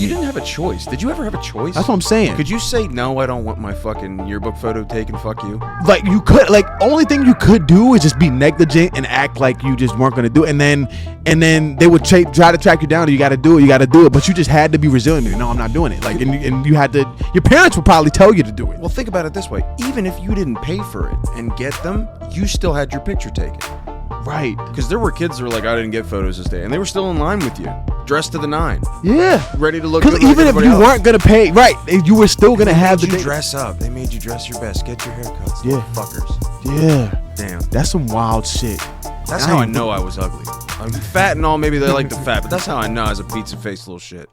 You didn't have a choice. Did you ever have a choice? That's what I'm saying. Could you say, no, I don't want my fucking yearbook photo taken, fuck you? Like, you could, like, only thing you could do is just be negligent and act like you just weren't going to do it. And then they would try to track you down. You got to do it. But you just had to be resilient. No, I'm not doing it. Like, and you had to, your parents would probably tell you to do it. Well, think about it this way. Even if you didn't pay for it and get them, you still had your picture taken. Right. Because there were kids who were like, I didn't get photos this day. And they were still in line with you. Dressed to the nine. Yeah. Ready to look good. Because even if you weren't going to pay, right, you were still going to have the dress up. They made you dress your best. Get your haircuts. Yeah. Fuckers. Yeah. Damn. That's some wild shit. That's how I know I was ugly. I'm fat and all. Maybe they like the fat. But that's how I know I was a pizza-faced little shit.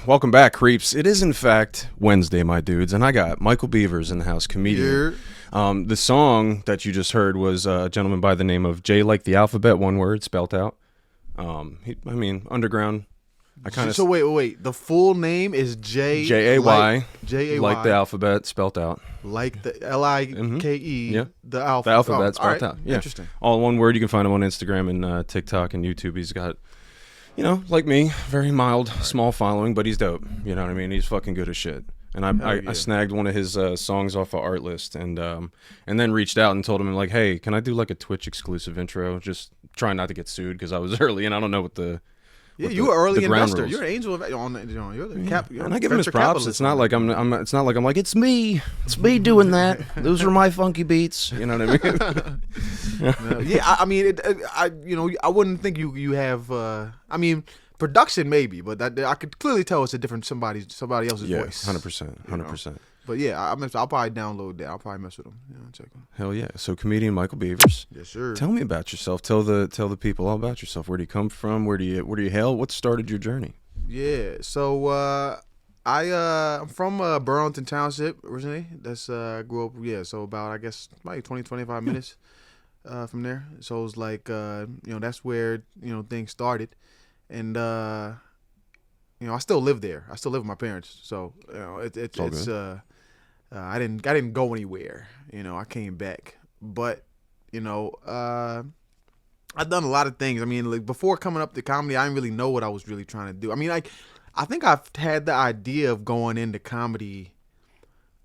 Welcome back, creeps. It is, in fact, Wednesday, my dudes, and I got Michael Beavers in the house, comedian. Yeah. The song that you just heard was a gentleman by the name of J like the alphabet, one word, spelt out. Underground. So wait. The full name is J-A-Y. J-A-Y. Like the alphabet, spelt out. Like the L-I-K-E. Yeah. The alphabet. The alphabet, spelt out. Yeah. Interesting. All one word. You can find him on Instagram and TikTok and YouTube. He's got... like me, very mild, small following, but he's dope. You know what I mean? He's fucking good as shit. And I snagged one of his songs off of Artlist and then reached out and told him, like, hey, can I do like a Twitch exclusive intro? Just trying not to get sued because I was early and I don't know what the... Yeah, you were early investor. Rules. You're an angel you're the cap. And I give him his props. It's not like it's not like I'm like, it's me doing that. Those are my funky beats. You know what I mean? I wouldn't think you have. Production maybe, but I could clearly tell it's a different somebody else's voice. 100%. But yeah, I'll probably download that. I'll probably mess with him. Check him. Hell yeah! So comedian Michael Beavers. Yes, sir. Tell me about yourself. Tell the people all about yourself. Where do you come from? Where do you hail? What started your journey? Yeah. So I'm from Burlington Township originally. That's grew up. Yeah. So about I guess like 25 minutes from there. So it was like that's where things started, and I still live there. I still live with my parents. So it's I didn't go anywhere. I came back, but I've done a lot of things. I mean, like before coming up to comedy, I didn't really know what I was really trying to do. I mean, like I think I've had the idea of going into comedy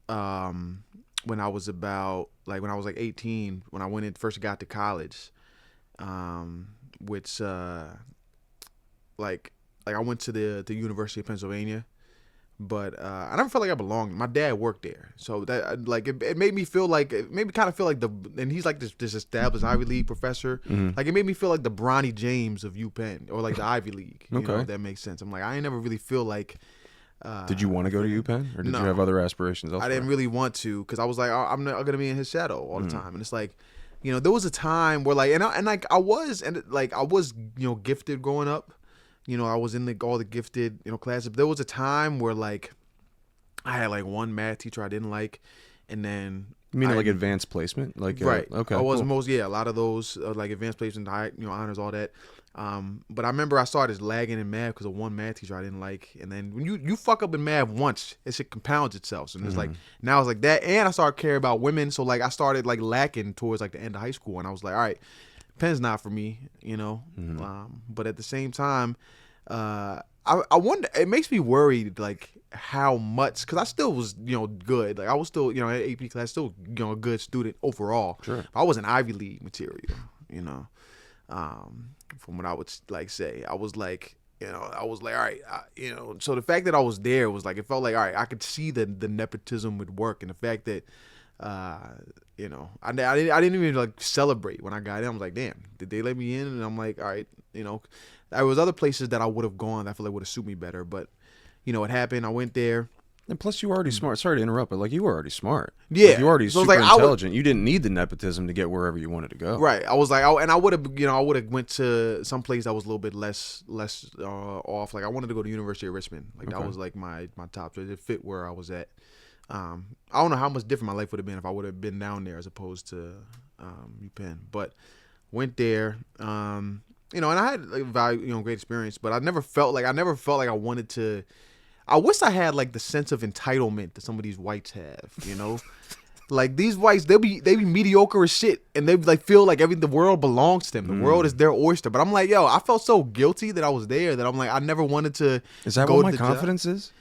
when I was about when I was 18, when I first got to college, which I went to the University of Pennsylvania. But I never felt like I belonged. My dad worked there, so that it made me feel like and he's like this established Ivy League professor. Mm-hmm. Like it made me feel like the Bronny James of UPenn or like the Ivy League. Okay, if that makes sense. I'm like I ain't never really feel like. Did you want to go to UPenn, or did you have other aspirations elsewhere? I didn't really want to because I was like I'm not gonna be in his shadow all the time, and it's like. There was a time where I was gifted growing up. I was in all the gifted, classes. But there was a time where I had one math teacher I didn't like, and then you mean like advanced placement, right? Okay, I was cool. a lot of those advanced placement, honors, all that. But I remember I started lagging in math because of one math teacher I didn't like, and then when you fuck up in math once, it compounds itself. So it's now it's like that, and I started caring about women, so I started lacking towards the end of high school, and I was like, all right. Penn's not for me, but at the same time, I wonder. It makes me worried, how much, because I still was, good. I was still, at AP class, still, a good student overall. Sure. I was an Ivy League material, from what I would say. I was all right, so the fact that I was there was it felt all right, I could see the nepotism would work, and the fact that. I didn't even celebrate when I got in. I was like, damn, did they let me in? And I'm like, all right, there was other places that I would have gone that I feel would have suited me better. But, it happened. I went there. And plus, you were already smart. Sorry to interrupt, but you were already smart. Yeah, you were already super intelligent. You didn't need the nepotism to get wherever you wanted to go. Right. I was and I would have, went to some place that was a little bit less off. I wanted to go to University of Richmond. That was my top choice. It fit where I was at. I don't know how much different my life would have been if I would have been down there as opposed to UPenn. But went there, and I had like value, great experience, but I never felt like I wanted to. I wish I had like the sense of entitlement that some of these whites have. Like these whites, they be mediocre as shit, and they like feel like the world belongs to them. The world is their oyster. But I'm like, yo, I felt so guilty that I was there that I'm like, I never wanted to. Is that go what to my the confidence is?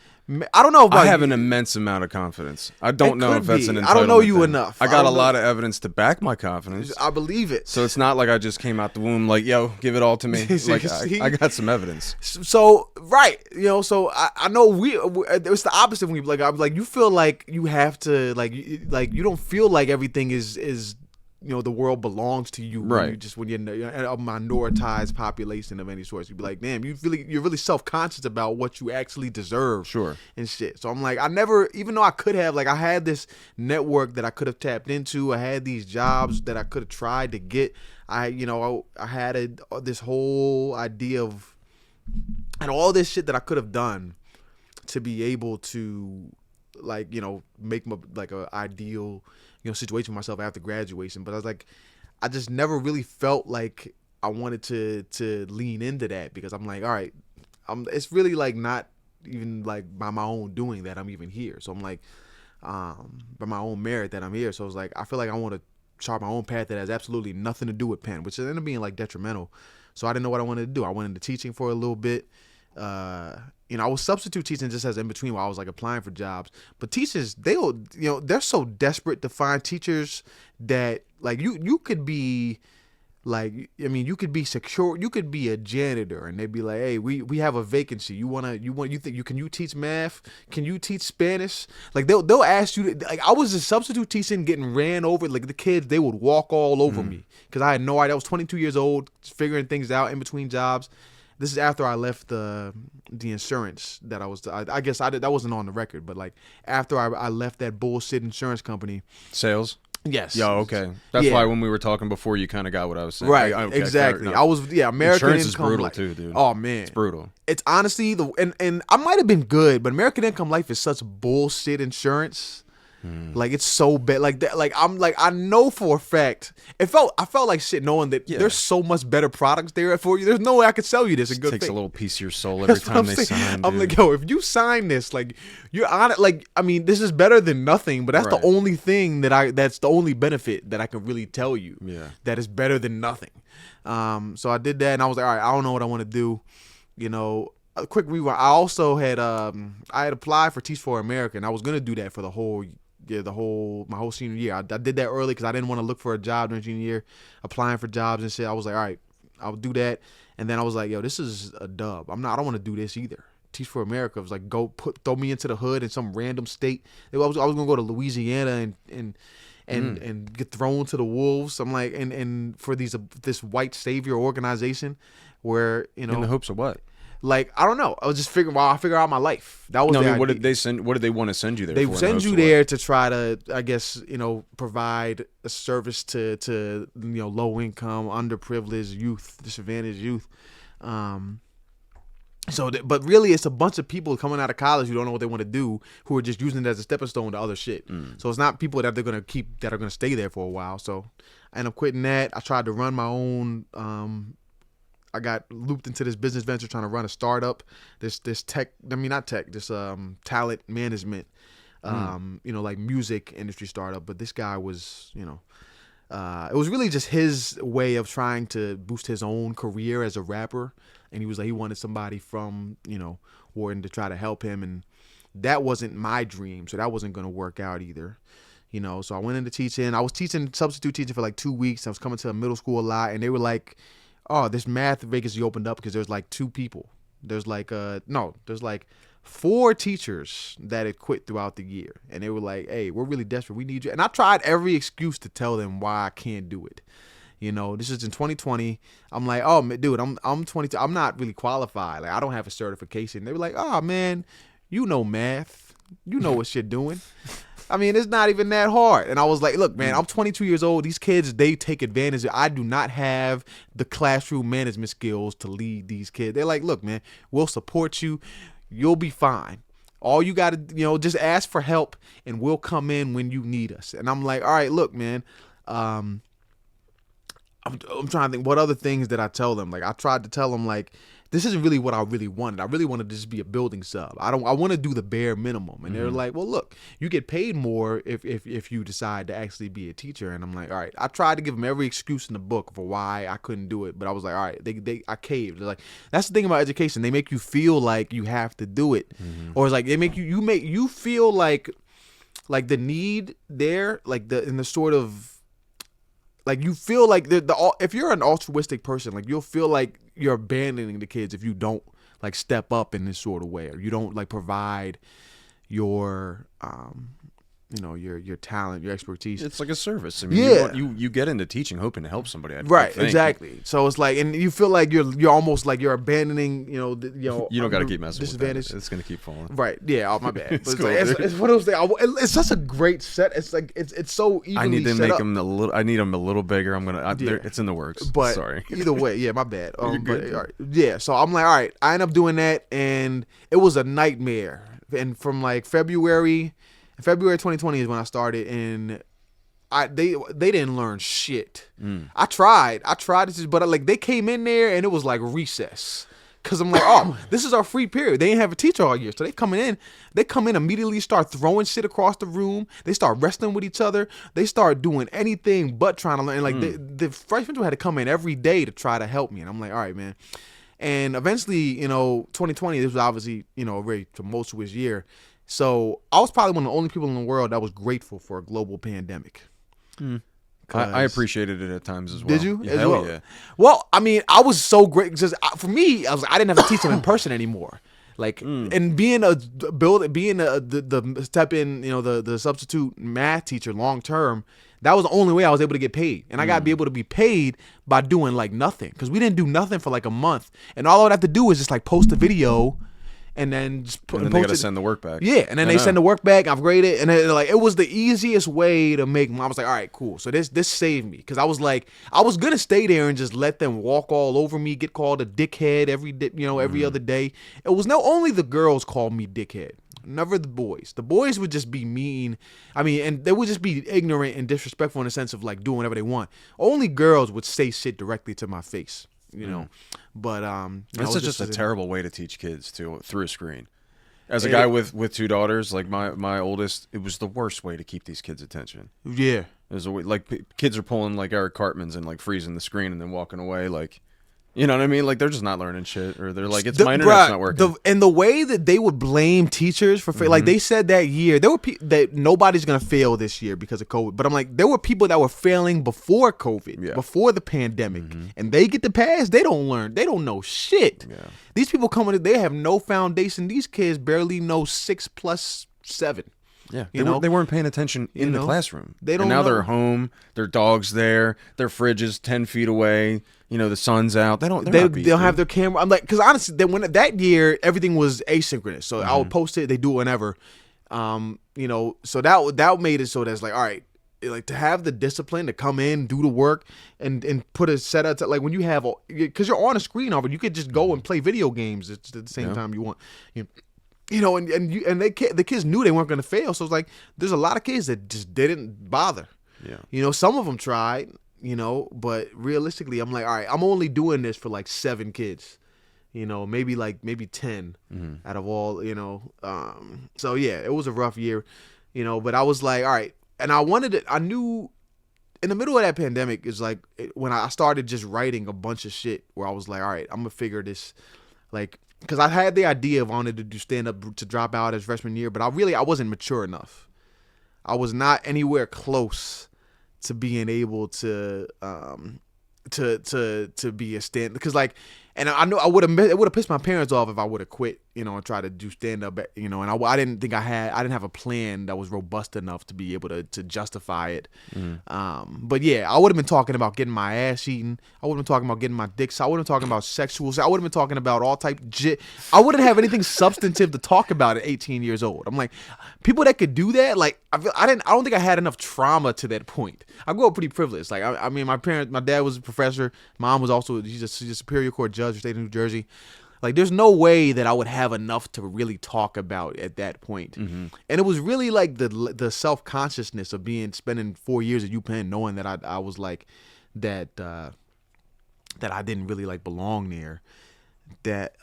I don't know. I have an immense amount of confidence. I don't know if that's an entitlement I don't know you thing. enough. I got a lot of evidence to back my confidence. I believe it. So it's not like I just came out the womb like, yo, give it all to me. Like I got some evidence. So right, so I know it's the opposite when I'm like you feel like you have to like you don't feel like everything is the world belongs to you. Right. When you're a minoritized population of any sort, you'd be like, damn, you're really self-conscious about what you actually deserve. Sure. And shit. So I'm like, I never, even though I could have, like, I had this network that I could have tapped into. I had these jobs that I could have tried to get. I had this whole idea of, and all this shit that I could have done to be able to, like, make my, like, a ideal situation for myself after graduation. But I was like, I just never really felt like I wanted to lean into that, because I'm like, all right, it's really like not even like by my own doing that I'm even here. So I'm like, by my own merit that I'm here. So it's like, I feel like I want to chart my own path that has absolutely nothing to do with Penn, which ended up being like detrimental. So I didn't know what I wanted to do. I went into teaching for a little bit. I was substitute teaching just as in between while I was like applying for jobs. But teachers, they're so desperate to find teachers that like you could be like, you could be secure, you could be a janitor, and they'd be like, hey, we have a vacancy. Can you teach math? Can you teach Spanish? Like they'll ask you to, like, I was a substitute teaching getting ran over. Like the kids, they would walk all over me because I had no idea. I was 22 years old, figuring things out in between jobs. This is after I left the insurance that I was. I guess that wasn't on the record, but like after I left that bullshit insurance company. Sales. Yes. Yeah. Okay. That's why when we were talking before, you kind of got what I was saying. Right. Okay, exactly. I was. American insurance income is brutal life. too, dude. Oh man, it's brutal. It's honestly and I might have been good, but American Income Life is such bullshit insurance. Like it's so bad. Like that. Like I'm like I know for a fact. I felt like shit knowing that there's so much better products there for you. There's no way I could sell you this. It takes a little piece of your soul every time they sign. I'm like, yo, if you sign this, like you're on it. Like this is better than nothing. But that's the only thing that's the only benefit that I can really tell you. Yeah. That is better than nothing. So I did that, and I was like, all right, I don't know what I want to do. A quick rewind. I also had I had applied for Teach for America, and I was gonna do that for my whole senior year. I did that early because I didn't want to look for a job during junior year, applying for jobs and shit. I was like, all right, I'll do that. And then I was like, yo, this is a dub. I don't want to do this either. Teach for America was like, throw me into the hood in some random state. I was gonna go to Louisiana and get thrown to the wolves. I'm like, and for this white savior organization where in the hopes of what? Like, I don't know. I was just figuring out my life. That was what did they send? What did they want to send you there? They send you there to try to, I guess, provide a service to low income, underprivileged youth, disadvantaged youth. But really, it's a bunch of people coming out of college who don't know what they want to do, who are just using it as a stepping stone to other shit. So it's not people that that are gonna stay there for a while. So I ended up quitting that. I tried to run my own. I got looped into this business venture trying to run a startup, this talent management, like music industry startup. But this guy was, it was really just his way of trying to boost his own career as a rapper. And he was like, he wanted somebody from, Wharton to try to help him. And that wasn't my dream. So that wasn't going to work out either. So I went into teaching. I was substitute teaching for like 2 weeks. I was coming to a middle school a lot. And they were like, oh, this math vacancy opened up because there's like 2 people. There's like there's like 4 teachers that had quit throughout the year, and they were like, "Hey, we're really desperate. We need you." And I tried every excuse to tell them why I can't do it. This is in 2020. I'm like, "Oh, dude, I'm 22. I'm not really qualified. Like, I don't have a certification." They were like, "Oh, man, you know math. You know what you're doing." It's not even that hard. And I was like, look, man, I'm 22 years old. These kids, they take advantage. I do not have the classroom management skills to lead these kids. They're like, look, man, we'll support you. You'll be fine. All you got to, just ask for help, and we'll come in when you need us. And I'm like, all right, look, man, I'm trying to think what other things did I tell them. Like I tried to tell them like this isn't really what I really wanted. I really wanted to just be a building sub. I want to do the bare minimum. And they're like, well, look, you get paid more if you decide to actually be a teacher. And I'm like, all right. I tried to give them every excuse in the book for why I couldn't do it, but I was like, all right. I caved. They're like, that's the thing about education. They make you feel like you have to do it, or it's like they make you feel like the need there, like the sort of. Like you feel like if you're an altruistic person, like you'll feel like you're abandoning the kids if you don't like step up in this sort of way, or you don't like provide your your talent, your expertise. It's like a service. I mean, you get into teaching hoping to help somebody. Right, exactly. So it's like, and you feel like you're almost like you're abandoning. You don't got to keep messing with that. It's gonna keep falling. Right. Yeah. Oh, my bad. It's one of those things. It's such a great set. It's like it's so evenly I need to set make up. them a little. I need them a little bigger. It's in the works. But sorry. Either way, yeah, my bad. You're good. But, all right, yeah. So I'm like, all right. I end up doing that, and it was a nightmare. And from like February 2020 is when I started, and they didn't learn shit. I tried this, but like they came in there and it was like recess. Cause I'm like, oh, this is our free period. They didn't have a teacher all year, so they come in immediately, start throwing shit across the room. They start wrestling with each other. They start doing anything but trying to learn. Like the freshmen had to come in every day to try to help me, and I'm like, all right, man. And eventually, 2020, this was obviously, a very tumultuous year. So I was probably one of the only people in the world that was grateful for a global pandemic. I appreciated it at times as well. Did you? Yeah, hell yeah. Well, I mean, I was so great because for me, I didn't have to teach them in person anymore. Like, and being the step in, the substitute math teacher long term, that was the only way I was able to get paid. And I got to be able to be paid by doing like nothing, because we didn't do nothing for like a month. And all I would have to do is just like post a video. And then just and then they gotta send the work back. Yeah, and then they send the work back. I've graded, and then, like, it was the easiest way to make. I was like, all right, cool. So this saved me, because I was like, I was gonna stay there and just let them walk all over me, get called a dickhead every other day. It was not only the girls called me dickhead, never the boys. The boys would just be mean. I mean, and they would just be ignorant and disrespectful in the sense of like doing whatever they want. Only girls would say shit directly to my face. But this is just a terrible way to teach kids through a screen. As a guy with two daughters, like my oldest, it was the worst way to keep these kids' attention. Yeah, it was like kids are pulling like Eric Cartman's and like freezing the screen and then walking away. Like, you know what I mean? Like, they're just not learning shit, or they're like, my internet's not working. And the way that they would blame teachers for like they said that year, there were that nobody's gonna fail this year because of COVID. But I'm like, there were people that were failing before COVID, before the pandemic, and they get the pass. They don't learn. They don't know shit. Yeah. These people coming, they have no foundation. These kids barely know 6 + 7. Yeah, they weren't paying attention in the classroom. They don't. And now know. they're home. Their dog's there. Their fridge is 10 feet away. The sun's out. They don't have their camera. I'm like, because honestly, that year everything was asynchronous. So I would post it. They do it whenever. So that made it so that's like, all right, like to have the discipline to come in, do the work, and put a set up. Like when you have, because you're on a screen already, you could just go and play video games at the same time you want. And the kids knew they weren't going to fail. So it's like, there's a lot of kids that just didn't bother. Yeah. Some of them tried, but realistically, I'm like, all right, I'm only doing this for like 7 kids, maybe 10 out of all, so yeah, it was a rough year, but I was like, all right. And I knew in the middle of that pandemic is like when I started just writing a bunch of shit where I was like, all right, I'm going to figure this, like, because I had the idea of wanting to do stand-up to drop out as freshman year, but I wasn't mature enough. I was not anywhere close to being able to be a stand, because like, and I know it would have pissed my parents off if I would have quit, and tried to do stand up, and I didn't think I didn't have a plan that was robust enough to be able to justify it. But yeah, I would have been talking about getting my ass eaten. I would have been talking about getting my dick sucked. I would have been talking about sexual. I would have been talking about all type of shit. I wouldn't have anything substantive to talk about at 18 years old. I'm like, people that could do that, like I don't think I had enough trauma to that point. I grew up pretty privileged. Like I mean, my dad was a professor. Mom was also she's a Superior Court judge for the state of New Jersey. Like, there's no way that I would have enough to really talk about at that point. And it was really like the self-consciousness of spending 4 years at UPenn, knowing that I was like that that I didn't really like belong there. That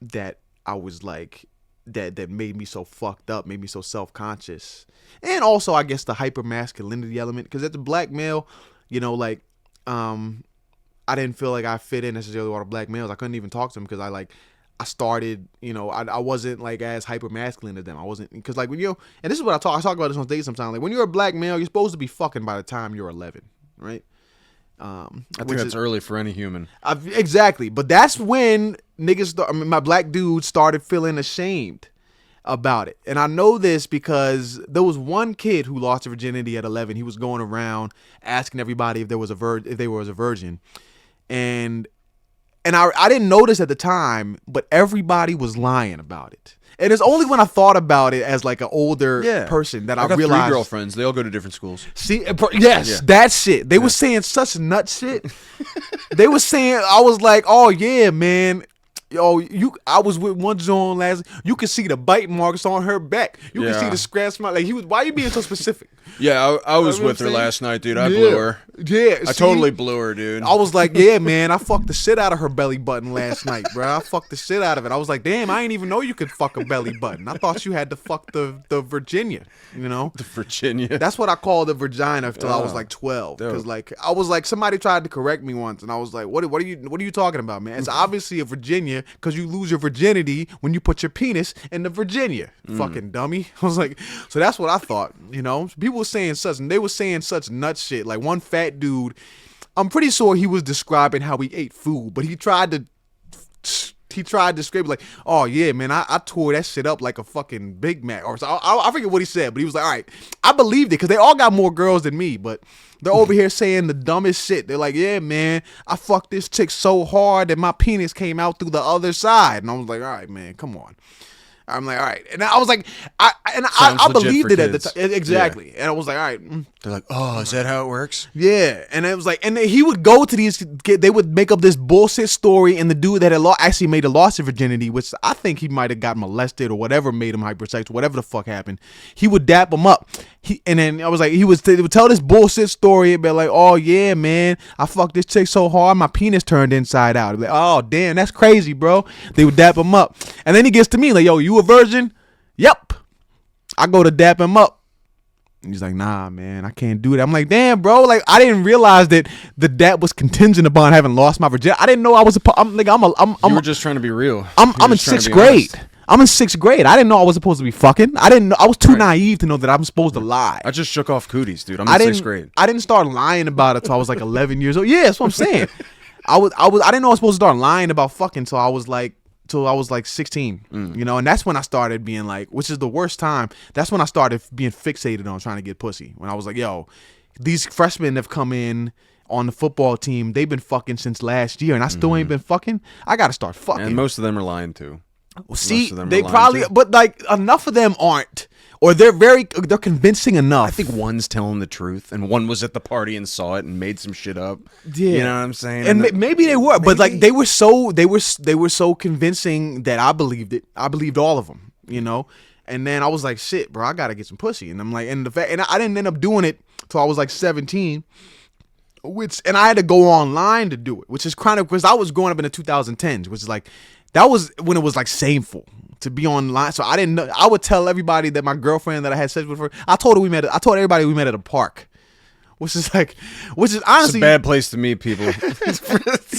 that I was like that made me so fucked up, made me so self-conscious. And also I guess the hyper masculinity element, because as a black male, you know, like I didn't feel like I fit in necessarily with all the black males. I couldn't even talk to them because I started, you know, I wasn't like as hyper masculine as them. I wasn't, because like when you, and this is what I talk about this on stage sometimes, like when you're a black male, you're supposed to be fucking by the time you're 11, right? I think that's early for any human. Exactly. But that's when my black dudes started feeling ashamed about it. And I know this because there was one kid who lost their virginity at 11. He was going around asking everybody if they was a virgin. And I didn't notice at the time, but everybody was lying about it. And it's only when I thought about it as like an older person that I got realized. 3 girlfriends. They all go to different schools. See, yes, that shit. They were saying such nut shit. They were saying, I was like, oh yeah, man. Yo, I was with one Joan last. You could see the bite marks on her back. You could see the scratch mark. Like why are you being so specific? Yeah, I was with her last night, dude. I blew her. Yeah, I totally blew her, dude. I was like, yeah, man, I fucked the shit out of her belly button last night, bro. I fucked the shit out of it. I was like, damn, I didn't even know you could fuck a belly button. I thought you had to fuck the Virginia, you know? The Virginia. That's what I called the vagina until I was like 12. Because like I was like, somebody tried to correct me once, and I was like, what are you talking about, man? It's obviously a Virginia because you lose your virginity when you put your penis in the Virginia. Fucking dummy. I was like, so that's what I thought, you know? People were saying they were saying such nut shit. Like one fat dude, I'm pretty sure he was describing how he ate food, but he tried to describe like, oh yeah, man, I tore that shit up like a fucking Big Mac or so. I forget what he said, but he was like, all right, I believed it because they all got more girls than me, but they're over here saying the dumbest shit. They're like, yeah, man, I fucked this chick so hard that my penis came out through the other side, and I was like, all right, man, come on. I'm like, all right, and I was like, I believed it at the time, exactly, and I was like, all right. They're like, oh, is that how it works? Yeah, and it was like, and he would go to these, they would make up this bullshit story, and the dude that had actually made a loss of virginity, which I think he might have got molested or whatever made him hypersexual, whatever the fuck happened. He would dap him up. And then I was like, they would tell this bullshit story and be like, oh yeah, man, I fucked this chick so hard my penis turned inside out. I'd be like, oh damn, that's crazy, bro. They would dap him up, and then he gets to me like, yo, you a virgin? Yep. I go to dap him up. He's like, nah, man, I can't do that. I'm like, damn, bro. Like, I didn't realize that the dap was contingent upon having lost my virginity. I didn't know I was You were just trying to be real. I'm in 6th grade. Honest. I'm in 6th grade. I didn't know I was supposed to be fucking. I didn't know. I was too naive to know that I'm supposed to lie. I just shook off cooties, dude. I'm in 6th grade. I didn't start lying about it till I was like 11 years old. Yeah, that's what I'm saying. I didn't know I was supposed to start lying about fucking until I was like 16, you know, and that's when I started being like, which is the worst time. That's when I started being fixated on trying to get pussy. When I was like, yo, these freshmen have come in on the football team. They've been fucking since last year, and I still ain't been fucking. I got to start fucking. And most of them are lying too. Well, see, they probably, but like enough of them aren't, or they're convincing enough. I think one's telling the truth, and one was at the party and saw it and made some shit up. Yeah, you know what I'm saying? And maybe they were, but like they were so convincing that I believed it. I believed all of them, you know. And then I was like, shit, bro, I gotta get some pussy. And I'm like, and I didn't end up doing it till I was like 17. And I had to go online to do it, which is kind of because I was growing up in the 2010s, which is like. That was when it was like shameful to be online. So I didn't know. I would tell everybody that my girlfriend that I had sex with her. I told everybody we met at a park, which is honestly it's a bad place to meet people. It's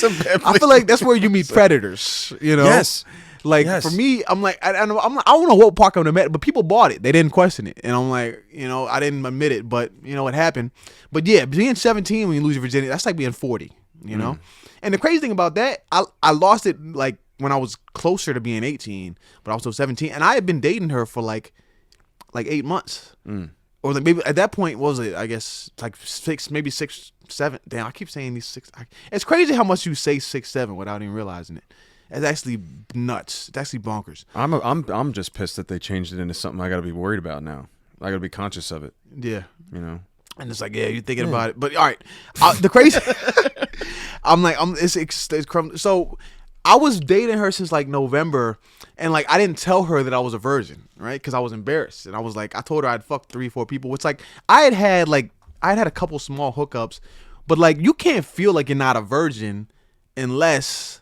a bad place. I feel like that's where you meet predators. You know. Yes. Like for me, I'm like I don't know what park I'm met, but people bought it. They didn't question it, and I'm like, you know, I didn't admit it, but you know it happened. But yeah, being 17 when you lose your virginity, that's like being 40. You know. And the crazy thing about that, I lost it like. When I was closer to being 18, but I was still 17, and I had been dating her for like 8 months, or like maybe at that point what was it? I guess like 6, maybe 6, 7. Damn, I keep saying these 6. It's crazy how much you say 6, 7 without even realizing it. It's actually nuts. It's actually bonkers. I'm just pissed that they changed it into something I got to be worried about now. I got to be conscious of it. Yeah, you know. And it's like, yeah, you're thinking about it, but all right. The crazy, it's so. I was dating her since like November, and like I didn't tell her that I was a virgin, right? Because I was embarrassed, and I was like, I told her I'd fucked 3, 4 people, which like I had a couple small hookups, But like you can't feel like you're not a virgin unless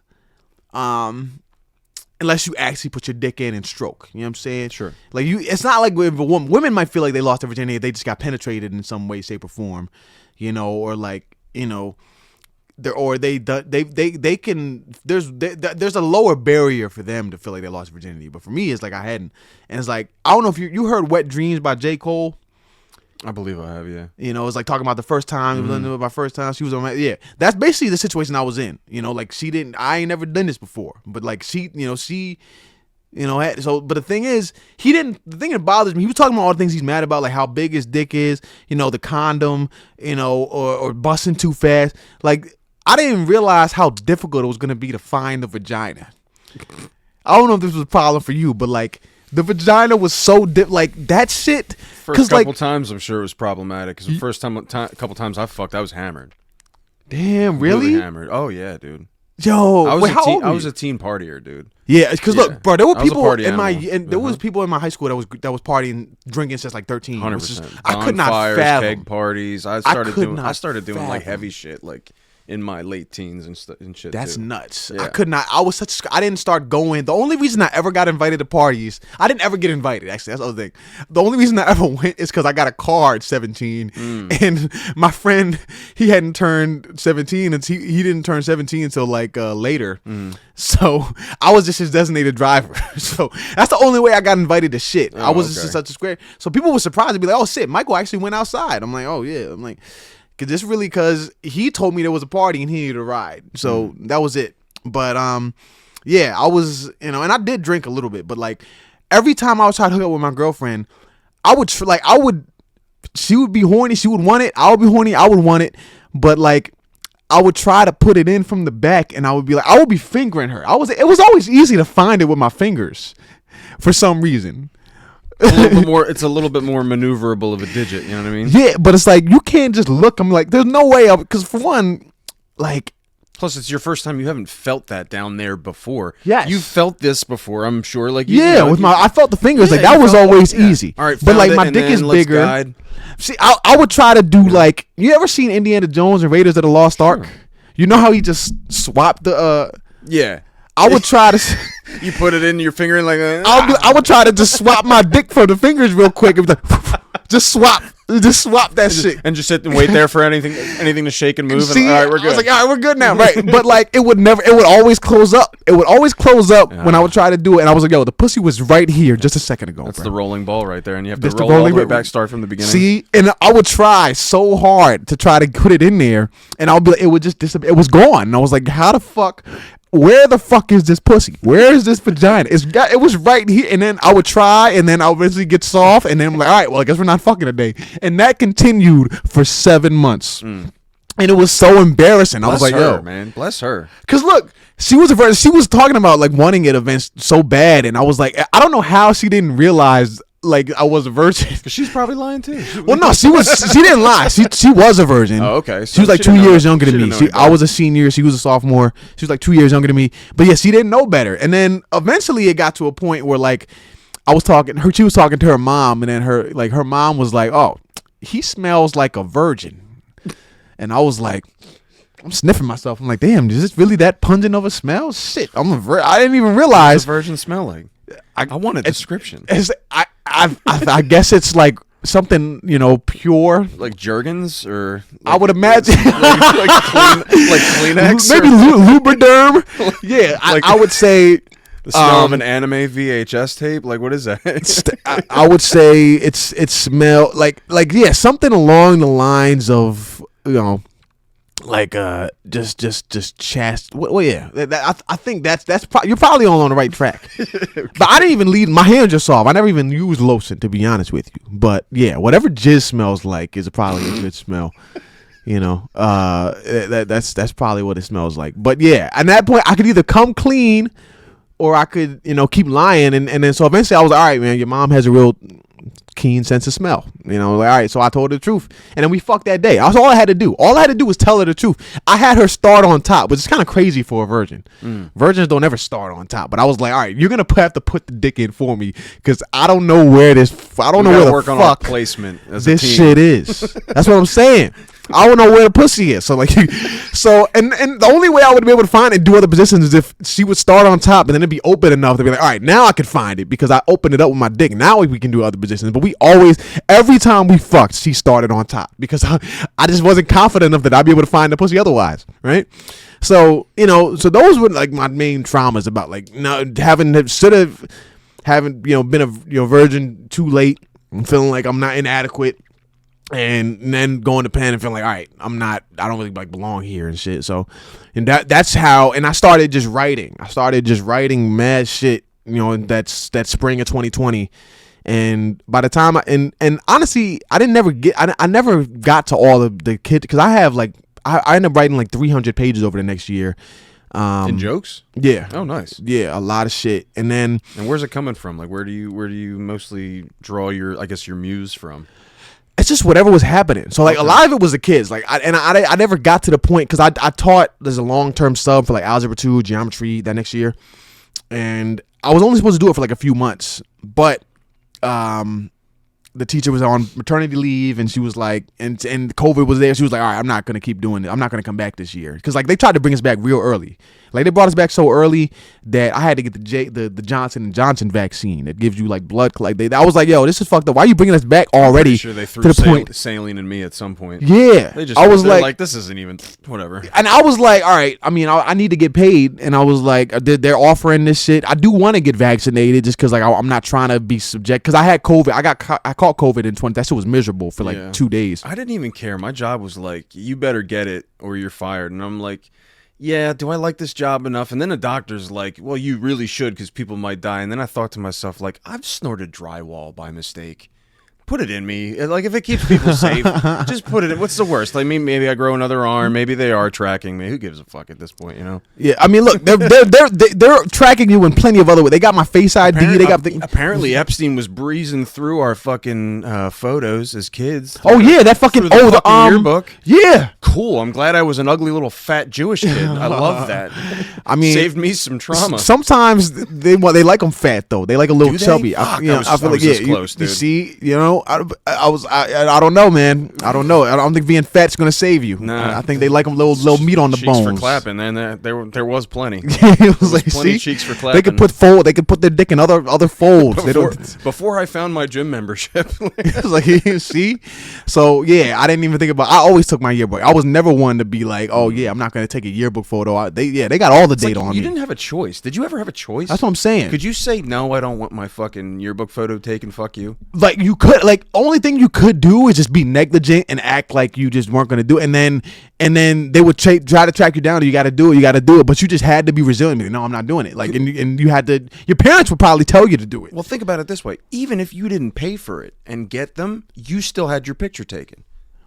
you actually put your dick in and stroke. You know what I'm saying? Sure. Like it's not like with a woman. Women might feel like they lost their virginity if they just got penetrated in some way, shape, or form, you know, or like, you know, they can. There's a lower barrier for them to feel like they lost virginity. But for me, it's like I hadn't, and it's like I don't know if you heard "Wet Dreams" by J. Cole. I believe I have, yeah. You know, it's like talking about the first time. It was my first time. She was on my, yeah. That's basically the situation I was in. You know, like I ain't never done this before. But like but the thing is, the thing that bothers me, he was talking about all the things he's mad about, like how big his dick is, you know, the condom, you know, or busting too fast. Like, I didn't realize how difficult it was going to be to find the vagina. I don't know if this was a problem for you, but like, the vagina was so like that shit. First couple times, I'm sure it was problematic. Because the first couple times I fucked, I was hammered. Damn, really? Hammered. Oh yeah, dude. Yo, I was was a teen partier, dude. Yeah, because look, bro, there were people in my there was people in my high school that was partying, drinking since like 13. 100%. I could not fathom. Keg parties. I started doing like heavy shit, like in my late teens and shit. That's too. nuts. Yeah. I could not. I didn't start going. The only reason I ever got invited to parties, I didn't ever get invited. Actually, that's the other thing. The only reason I ever went is because I got a car at 17, and my friend, he hadn't turned 17, and he didn't turn 17 until like later. So I was just his designated driver. So that's the only way I got invited to shit. I was just such a square. So people were surprised to be like, "Oh shit, Michael actually went outside." I'm like, "Oh yeah." I'm like. Because he told me there was a party and he needed a ride. So that was it. But yeah, I was, you know, and I did drink a little bit, but like every time I was trying to hook up with my girlfriend, she would be horny, she would want it, I would be horny, I would want it, but like I would try to put it in from the back and I would be fingering her. It was always easy to find it with my fingers for some reason. It's a little bit more maneuverable of a digit, you know what I mean? Yeah, but it's like you can't just look. I'm like, there's no way, because for one, like, plus it's your first time. You haven't felt that down there before. Yes, you felt this before, I'm sure. Like, I felt the fingers. Like that was always easy. All right, but like my dick is bigger. Guide. See, I would try to do like, you ever seen Indiana Jones and Raiders of the Lost Ark? You know how he just swapped the yeah. I would try to. You put it in your finger and like. I would try to just swap my dick for the fingers real quick. It was like, just swap that shit, and just sit and wait there for anything to shake and move. See, and, all right, we're good. I was like, all right, we're good now, right? But like, it would always close up. It would always close up when I would try to do it, and I was like, yo, the pussy was right here just a second ago. That's bro. the rolling ball right there, and you have to roll all the way back, start from the beginning. See, and I would try so hard to try to put it in there, and I would be like, it would just disappear. It was gone, and I was like, how the fuck? Where the fuck is this pussy? Where is this vagina? It was right here, and then I would try, and then I'll eventually get soft, and then I'm like, all right, well, I guess we're not fucking today. And that continued for 7 months, and it was so embarrassing. Bless I was like, her, yo, man, bless her. Because look, she was talking about like wanting it events so bad, and I was like, I don't know how she didn't realize. Like I was a virgin. She's probably lying too. Well, no, she didn't lie. She was a virgin. Oh, okay. So she was like 2 years younger than me. I was a senior. She was a sophomore. She was like 2 years younger than me. But yeah, she didn't know better. And then eventually it got to a point where like she was talking to her mom, and then her mom was like, "Oh, he smells like a virgin." And I was like, I'm sniffing myself. I'm like, damn, is this really that pungent of a smell? Shit, I didn't even realize. What does a virgin smell like? I want a description. I guess it's like something, you know, pure, like Jergens, or like, I would imagine like Kleenex, maybe Lubriderm. Yeah, I would say the smell of an anime VHS tape. Like, what is that? I would say it smell like yeah, something along the lines of, you know, like just chast. Well, yeah, I think that's you're probably all on the right track. Okay. But I didn't even leave. My hands just off. I never even used lotion, to be honest with you. But yeah, whatever jizz smells like is probably a good smell. You know, that's probably what it smells like. But yeah, at that point, I could either come clean, or I could, you know, keep lying, and then so eventually I was like, all right, man, your mom has a real keen sense of smell, you know, like, all right, so I told her the truth, and then we fucked that day. That's all I had to do. All I had to do was tell her the truth. I had her start on top, which is kind of crazy for a virgin. Virgins don't ever start on top, but I was like, all right, you're gonna have to put the dick in for me, because I don't know where the work on our placement as this a team. shit is. That's what I'm saying. I don't know where the pussy is. So like, and the only way I would be able to find it and do other positions is if she would start on top and then it'd be open enough to be like, all right, now I can find it because I opened it up with my dick. Now we can do other positions. But we always, every time we fucked, she started on top because I just wasn't confident enough that I'd be able to find the pussy otherwise, right? So so those were like my main traumas about like having been a virgin too late and feeling like I'm not inadequate. And then going to Penn and feeling like, all right, I don't really like belong here and shit. So, and that's how, and I started just writing. Mad shit, that spring of 2020. And by the time and honestly, I never got to all of the kids because I ended up writing like 300 pages over the next year. In jokes? Yeah. Oh, nice. Yeah, a lot of shit. And where's it coming from? Like, where do you mostly draw your muse from? It's just whatever was happening. So like a lot of it was the kids. Like I never got to the point because I taught there's a long-term sub for like algebra 2, geometry that next year, and I was only supposed to do it for like a few months, but the teacher was on maternity leave and she was like, and COVID was there. She was like, all right, I'm not going to keep doing it. I'm not going to come back this year. Cause like they tried to bring us back real early. Like they brought us back so early that I had to get the Johnson & Johnson vaccine that gives you like blood. Like I was like, yo, this is fucked up. Why are you bringing us back already? I'm sure they threw saline in me at some point. Yeah. I was like, this isn't even whatever. And I was like, all right, I mean, I need to get paid. And I was like, they're offering this shit. I do want to get vaccinated just cause like I'm not trying to be subject. Cause I had COVID. I caught COVID in 20. That shit was miserable for like 2 days. I didn't even care. My job was like, you better get it or you're fired. And I'm like, yeah, do I like this job enough? And then the doctor's like, well, you really should because people might die. And then I thought to myself, like, I've snorted drywall by mistake. Put it in me. Like, if it keeps people safe, just put it in. What's the worst? Like, maybe I grow another arm. Maybe they are tracking me. Who gives a fuck at this point, Yeah, I mean, look, they're tracking you in plenty of other ways. They got my Face ID. Apparently, Epstein was breezing through our fucking photos as kids. Oh yeah, that fucking the yearbook. Yeah, cool. I'm glad I was an ugly little fat Jewish kid. I love that. I mean, saved me some trauma. Sometimes they like them fat though. They like a little chubby. I feel like close, dude. You see, I don't know, man. I don't know. I don't think being fat's gonna save you. Nah. I think they like them little meat on the cheeks bones. For clapping, and there was plenty. It was like, plenty cheeks for clapping. They could put their dick in other folds. Before I found my gym membership. It was like, see? So yeah, I didn't even think about. I always took my yearbook. I was never one to be like, oh yeah, I'm not gonna take a yearbook photo. They got all the data on me. You didn't have a choice. Did you ever have a choice? That's what I'm saying. Could you say no? I don't want my fucking yearbook photo taken. Fuck you. Like you could, like only thing you could do is just be negligent and act like you just weren't gonna do it, and then they would try to track you down. You got to do it, but you just had to be resilient. No, I'm not doing it. Like, and you had to. Your parents would probably tell you to do it. Well, think about it this way: even if you didn't pay for it and get them, you still had your picture taken.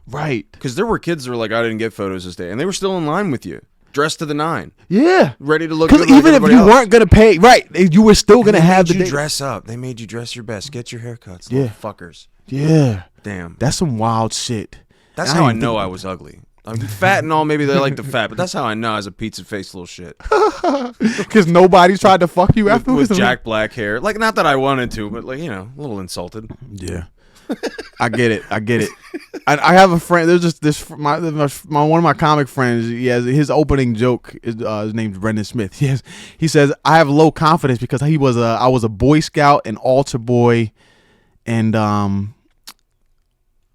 Right. Because there were kids that were like, I didn't get photos this day, and they were still in line with you, dressed to the nine. Yeah. Ready to look good. Because even if you weren't gonna pay, right, you were still gonna have the dress up. They made you dress your best. Get your haircuts. Yeah. Fuckers. Yeah. Damn. That's some wild shit. That's how I know I was ugly. I'm fat and all. Maybe they like the fat, but that's how I know I was a pizza face little shit. Because nobody tried to fuck you afterwards with Jack Black hair. Like, not that I wanted to, but like, a little insulted. Yeah. I get it. I have a friend. There's just this one of my comic friends. He has his opening joke. His name's Brendan Smith. He says I have low confidence because I was a Boy Scout, an altar boy, and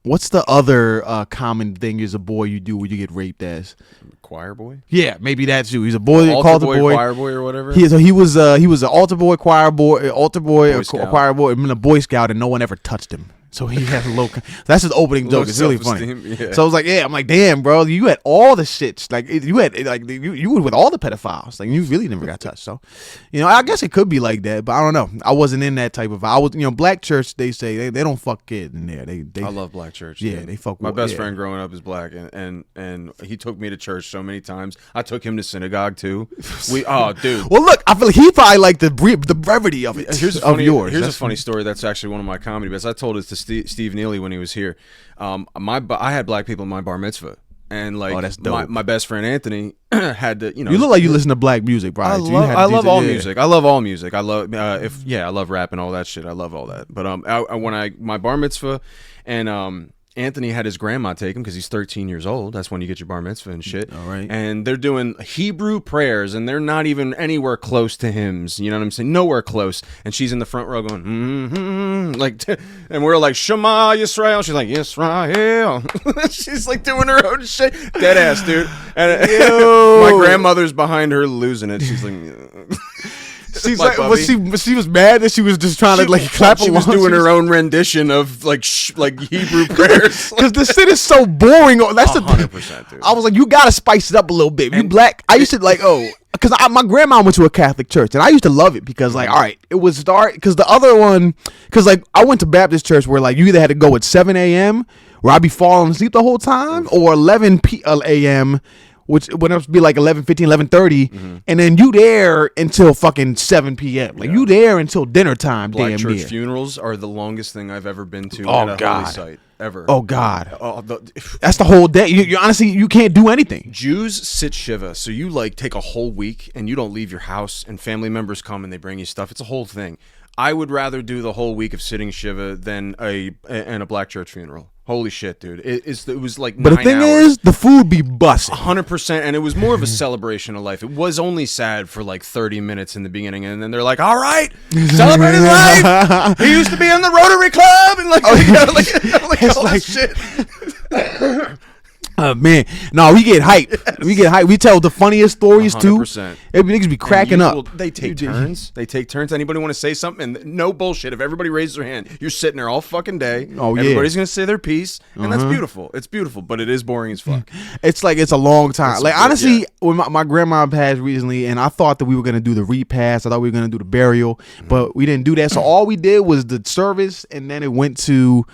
what's the other common thing is a boy you do when you get raped as? Choir boy? Yeah, maybe that's you. He's a boy called the boy, choir boy or whatever. He was an altar boy, choir boy, choir boy, and a Boy Scout, and no one ever touched him. So he has a low. That's his opening joke. It's really funny. Yeah. So I was like, yeah, I'm like, damn, bro, you had all the shits. Like you were with all the pedophiles. Like you really never got touched. So, I guess it could be like that, but I don't know. I wasn't in that type of. I was, black church. They say they don't fuck kids in there. They I love black church. Yeah, they fuck. My best friend growing up is black, and he took me to church so many times. I took him to synagogue too. Dude. Well, look, I feel like he probably liked the brevity of it. Here's a funny story. That's actually one of my comedy bits. I told it to Steve Neely when he was here. I had black people in my bar mitzvah, and like that's dope. My best friend Anthony had to. You look like you listen to black music, bro. I love all music. I love all music. I love I love rap and all that shit. I love all that. But my bar mitzvah, and Anthony had his grandma take him because he's 13 years old. That's when you get your bar mitzvah and shit. All right. And they're doing Hebrew prayers, and they're not even anywhere close to hymns. You know what I'm saying? Nowhere close. And she's in the front row going, and we're like, Shema Yisrael. She's like, Yisrael. She's like doing her own shit. Dead ass, dude. And my grandmother's behind her losing it. She's like, she's like, she was mad that she was just trying to like clap along. She was doing her own rendition of like Hebrew prayers because this shit is so boring. That's 100%, dude. I was like, you gotta spice it up a little bit. You black. I used to like because my grandma went to a Catholic church and I used to love it because like, all right, it would start because the other one because like I went to Baptist church where like you either had to go at 7 a.m. where I'd be falling asleep the whole time or 11 a.m. which would have to be like 11:15, 11:30, and then you there until fucking 7 p.m. Like you there until dinner time. Black damn church near. Funerals are the longest thing I've ever been to Oh, at a God. holy site ever. Oh God, Oh, that's the whole day. You honestly you can't do anything. Jews sit shiva, so you like take a whole week and you don't leave your house, and family members come and they bring you stuff. It's a whole thing. I would rather do the whole week of sitting shiva than a black church funeral. Holy shit, dude! It was like. But 9 the thing hours. is, the food be busting. 100%, and it was more of a celebration of life. It was only sad for like 30 minutes in the beginning, and then they're like, "All right, celebrate his life. He used to be in the Rotary Club," and like, It's all like- this shit. Man, no, we get hype. We tell the funniest stories too. 100%. Niggas be cracking up. They take turns. Anybody want to say something? And no bullshit. If everybody raises their hand, you're sitting there all fucking day. Oh, yeah. Everybody's gonna say their piece, and that's beautiful. It's beautiful, but it is boring as fuck. It's like it's a long time. It's like good, honestly, yeah. when my grandma passed recently, and I thought that we were gonna do the repast. I thought we were gonna do the burial, but we didn't do that. So all we did was the service, and then it went to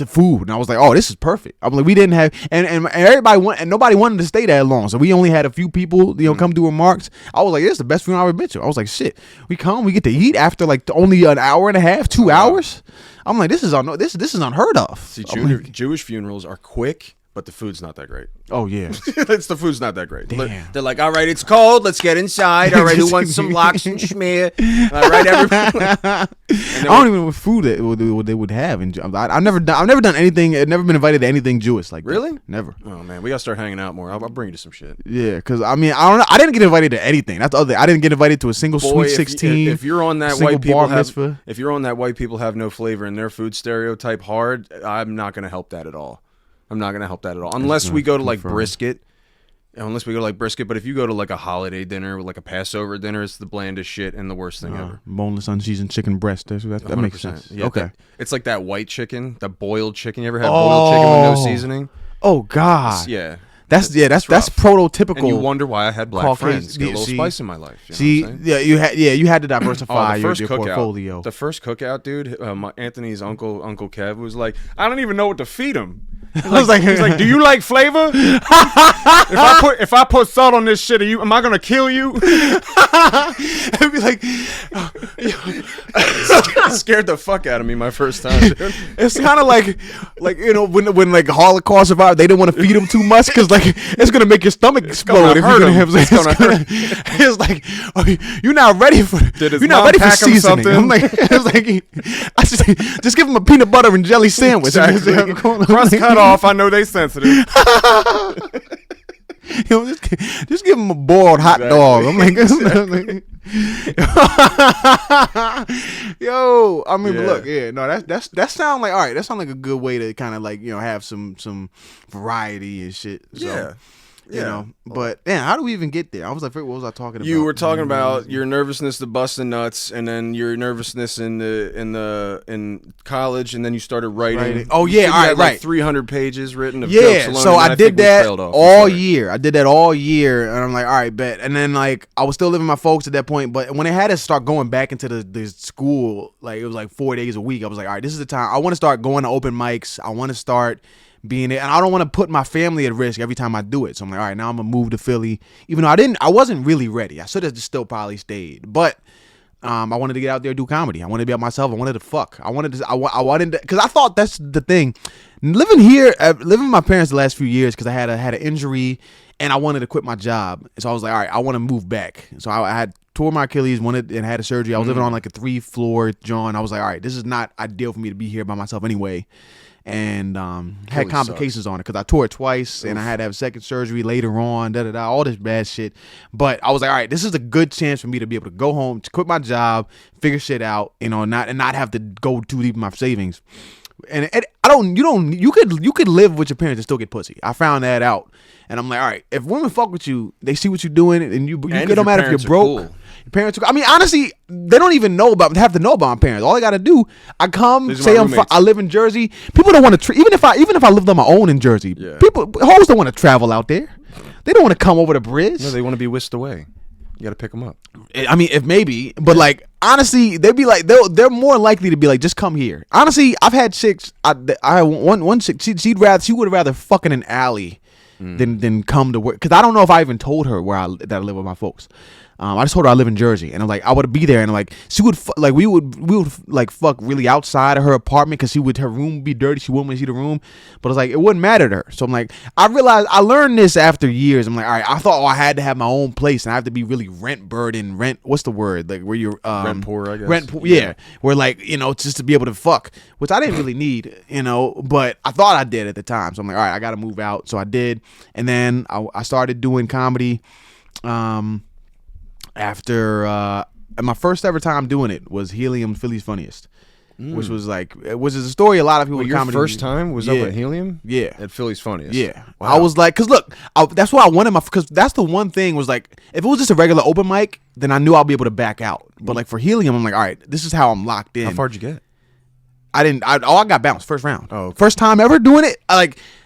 food, and I was like, "Oh, this is perfect." I'm like, we didn't have, and everybody went, and nobody wanted to stay that long, so we only had a few people, come do remarks. I was like, "This is the best funeral I've ever been to." I was like, "Shit, we get to eat after like only an hour and a half, 2 hours." I'm like, "This is unheard of." See, Jewish funerals are quick, but the food's not that great. Oh yeah, The food's not that great. Damn. They're like, all right, it's cold. Let's get inside. All right, who wants some lox and schmear? All right, everybody. I don't even know what food they would have. I've never done anything. I've never been invited to anything Jewish like that. Really? Never. Oh man, we gotta start hanging out more. I'll bring you to some shit. Yeah, because I mean, I don't know. I didn't get invited to anything. That's the other thing. I didn't get invited to a single Sweet 16. If you're on that single white people bar have, mitzvah. if you're on that white people have no flavor in their food stereotype hard, I'm not gonna help that at all. Unless we go to like brisket. But if you go to like a holiday dinner, like a Passover dinner, it's the blandest shit and the worst thing ever. Boneless, unseasoned chicken breast. That makes sense. Yeah, okay. It's like that white chicken, that boiled chicken. You ever had boiled chicken with no seasoning? Oh God. Yeah. That's rough. prototypical. And you wonder why I had black Caucasian- friends. Get a little spice in my life. See, know what I'm saying? you had to diversify your cookout, portfolio. The first cookout, dude. Anthony's uncle Kev was like, I don't even know what to feed him. He's like, do you like flavor? if I put salt on this shit, am I gonna kill you? I'd be like, Scared the fuck out of me my first time, dude. it's kind of like when like Holocaust survived, they didn't want to feed them too much because like it's gonna make your stomach explode. gonna hurt 'em. It's gonna hurt. It's like, you're not ready for. Did his You're not mom ready for pack him seasoning. something? I'm like, it's like, I just give him a peanut butter and jelly sandwich. Exactly. Crust cut off. I know they sensitive. Just give him a boiled hot dog. I'm like, yo, I mean, but look, that sound like all right. That sound like a good way to kind of like have some variety and shit. So, you know, but man, how do we even get there? I was like, what was I talking about? You were talking about your nervousness to busting nuts, and then your nervousness in college, and then you started writing. Oh You yeah, said all you right, had right. like 300 pages written of jokes Yeah, alone, so and I think did we that trailed off. all year. I did that all year, and I'm like, all right, bet. And then like I was still living with my folks at that point, but when I had to start going back into the school, like it was like 4 days a week. I was like, all right, this is the time. I want to start going to open mics. I want to start being there, and I don't want to put my family at risk every time I do it. So I'm like, all right, now I'm gonna move to Philly, even though I wasn't really ready. I should have just still probably stayed, but I wanted to get out there and do comedy. I wanted to be out myself. I wanted to fuck. I wanted to, because I thought that's the thing. Living with my parents the last few years, because I had an injury and I wanted to quit my job. So I was like, all right, I want to move back. So I had tore my Achilles, wanted and had a surgery. I was living on like a 3-floor joint. I was like, all right, this is not ideal for me to be here by myself anyway. And had complications on it because I tore it twice and I had to have second surgery later on, all this bad shit. But I was like, all right, this is a good chance for me to be able to go home, to quit my job, figure shit out, not have to go too deep in my savings. And you could live with your parents and still get pussy. I found that out. And I'm like, all right, if women fuck with you, they see what you're doing, and it don't matter if you're broke. Cool. Your parents, I mean, honestly, they don't even have to know about my parents. All they got to do, I come, say I live in Jersey. People don't want to, even if I lived on my own in Jersey, hoes don't want to travel out there. They don't want to come over the bridge. No, they want to be whisked away. You got to pick them up. I mean, if maybe, but like, honestly, they'd be like, they're more likely to be like, just come here. Honestly, I've had chicks, I had one chick, she would rather fuck in an alley than come to work. Because I don't know if I even told her that I live with my folks. I just told her I live in Jersey, and I'm like, I would be there, and like she would we would like fuck really outside of her apartment because her room would be dirty. She wouldn't want to see the room, but it's like it wouldn't matter to her. So I'm like, I realized I learned this after years. I'm like, all right, I thought I had to have my own place, and I have to be really rent burdened. What's the word? Like where you're rent poor, I guess. Rent poor, yeah. Where like just to be able to fuck, which I didn't really need, but I thought I did at the time. So I'm like, all right, I got to move out. So I did, and then I started doing comedy. After my first ever time doing it was Helium Philly's Funniest, which was a story a lot of people in comedy. Your first time was up at Helium? Yeah. At Philly's Funniest? Yeah. Wow. I was like, because look, that's what I wanted because that's the one thing was like, if it was just a regular open mic, then I knew I'll be able to back out. But like for Helium, I'm like, all right, this is how I'm locked in. How far'd you get? I got bounced first round. Oh, okay. First time ever doing it.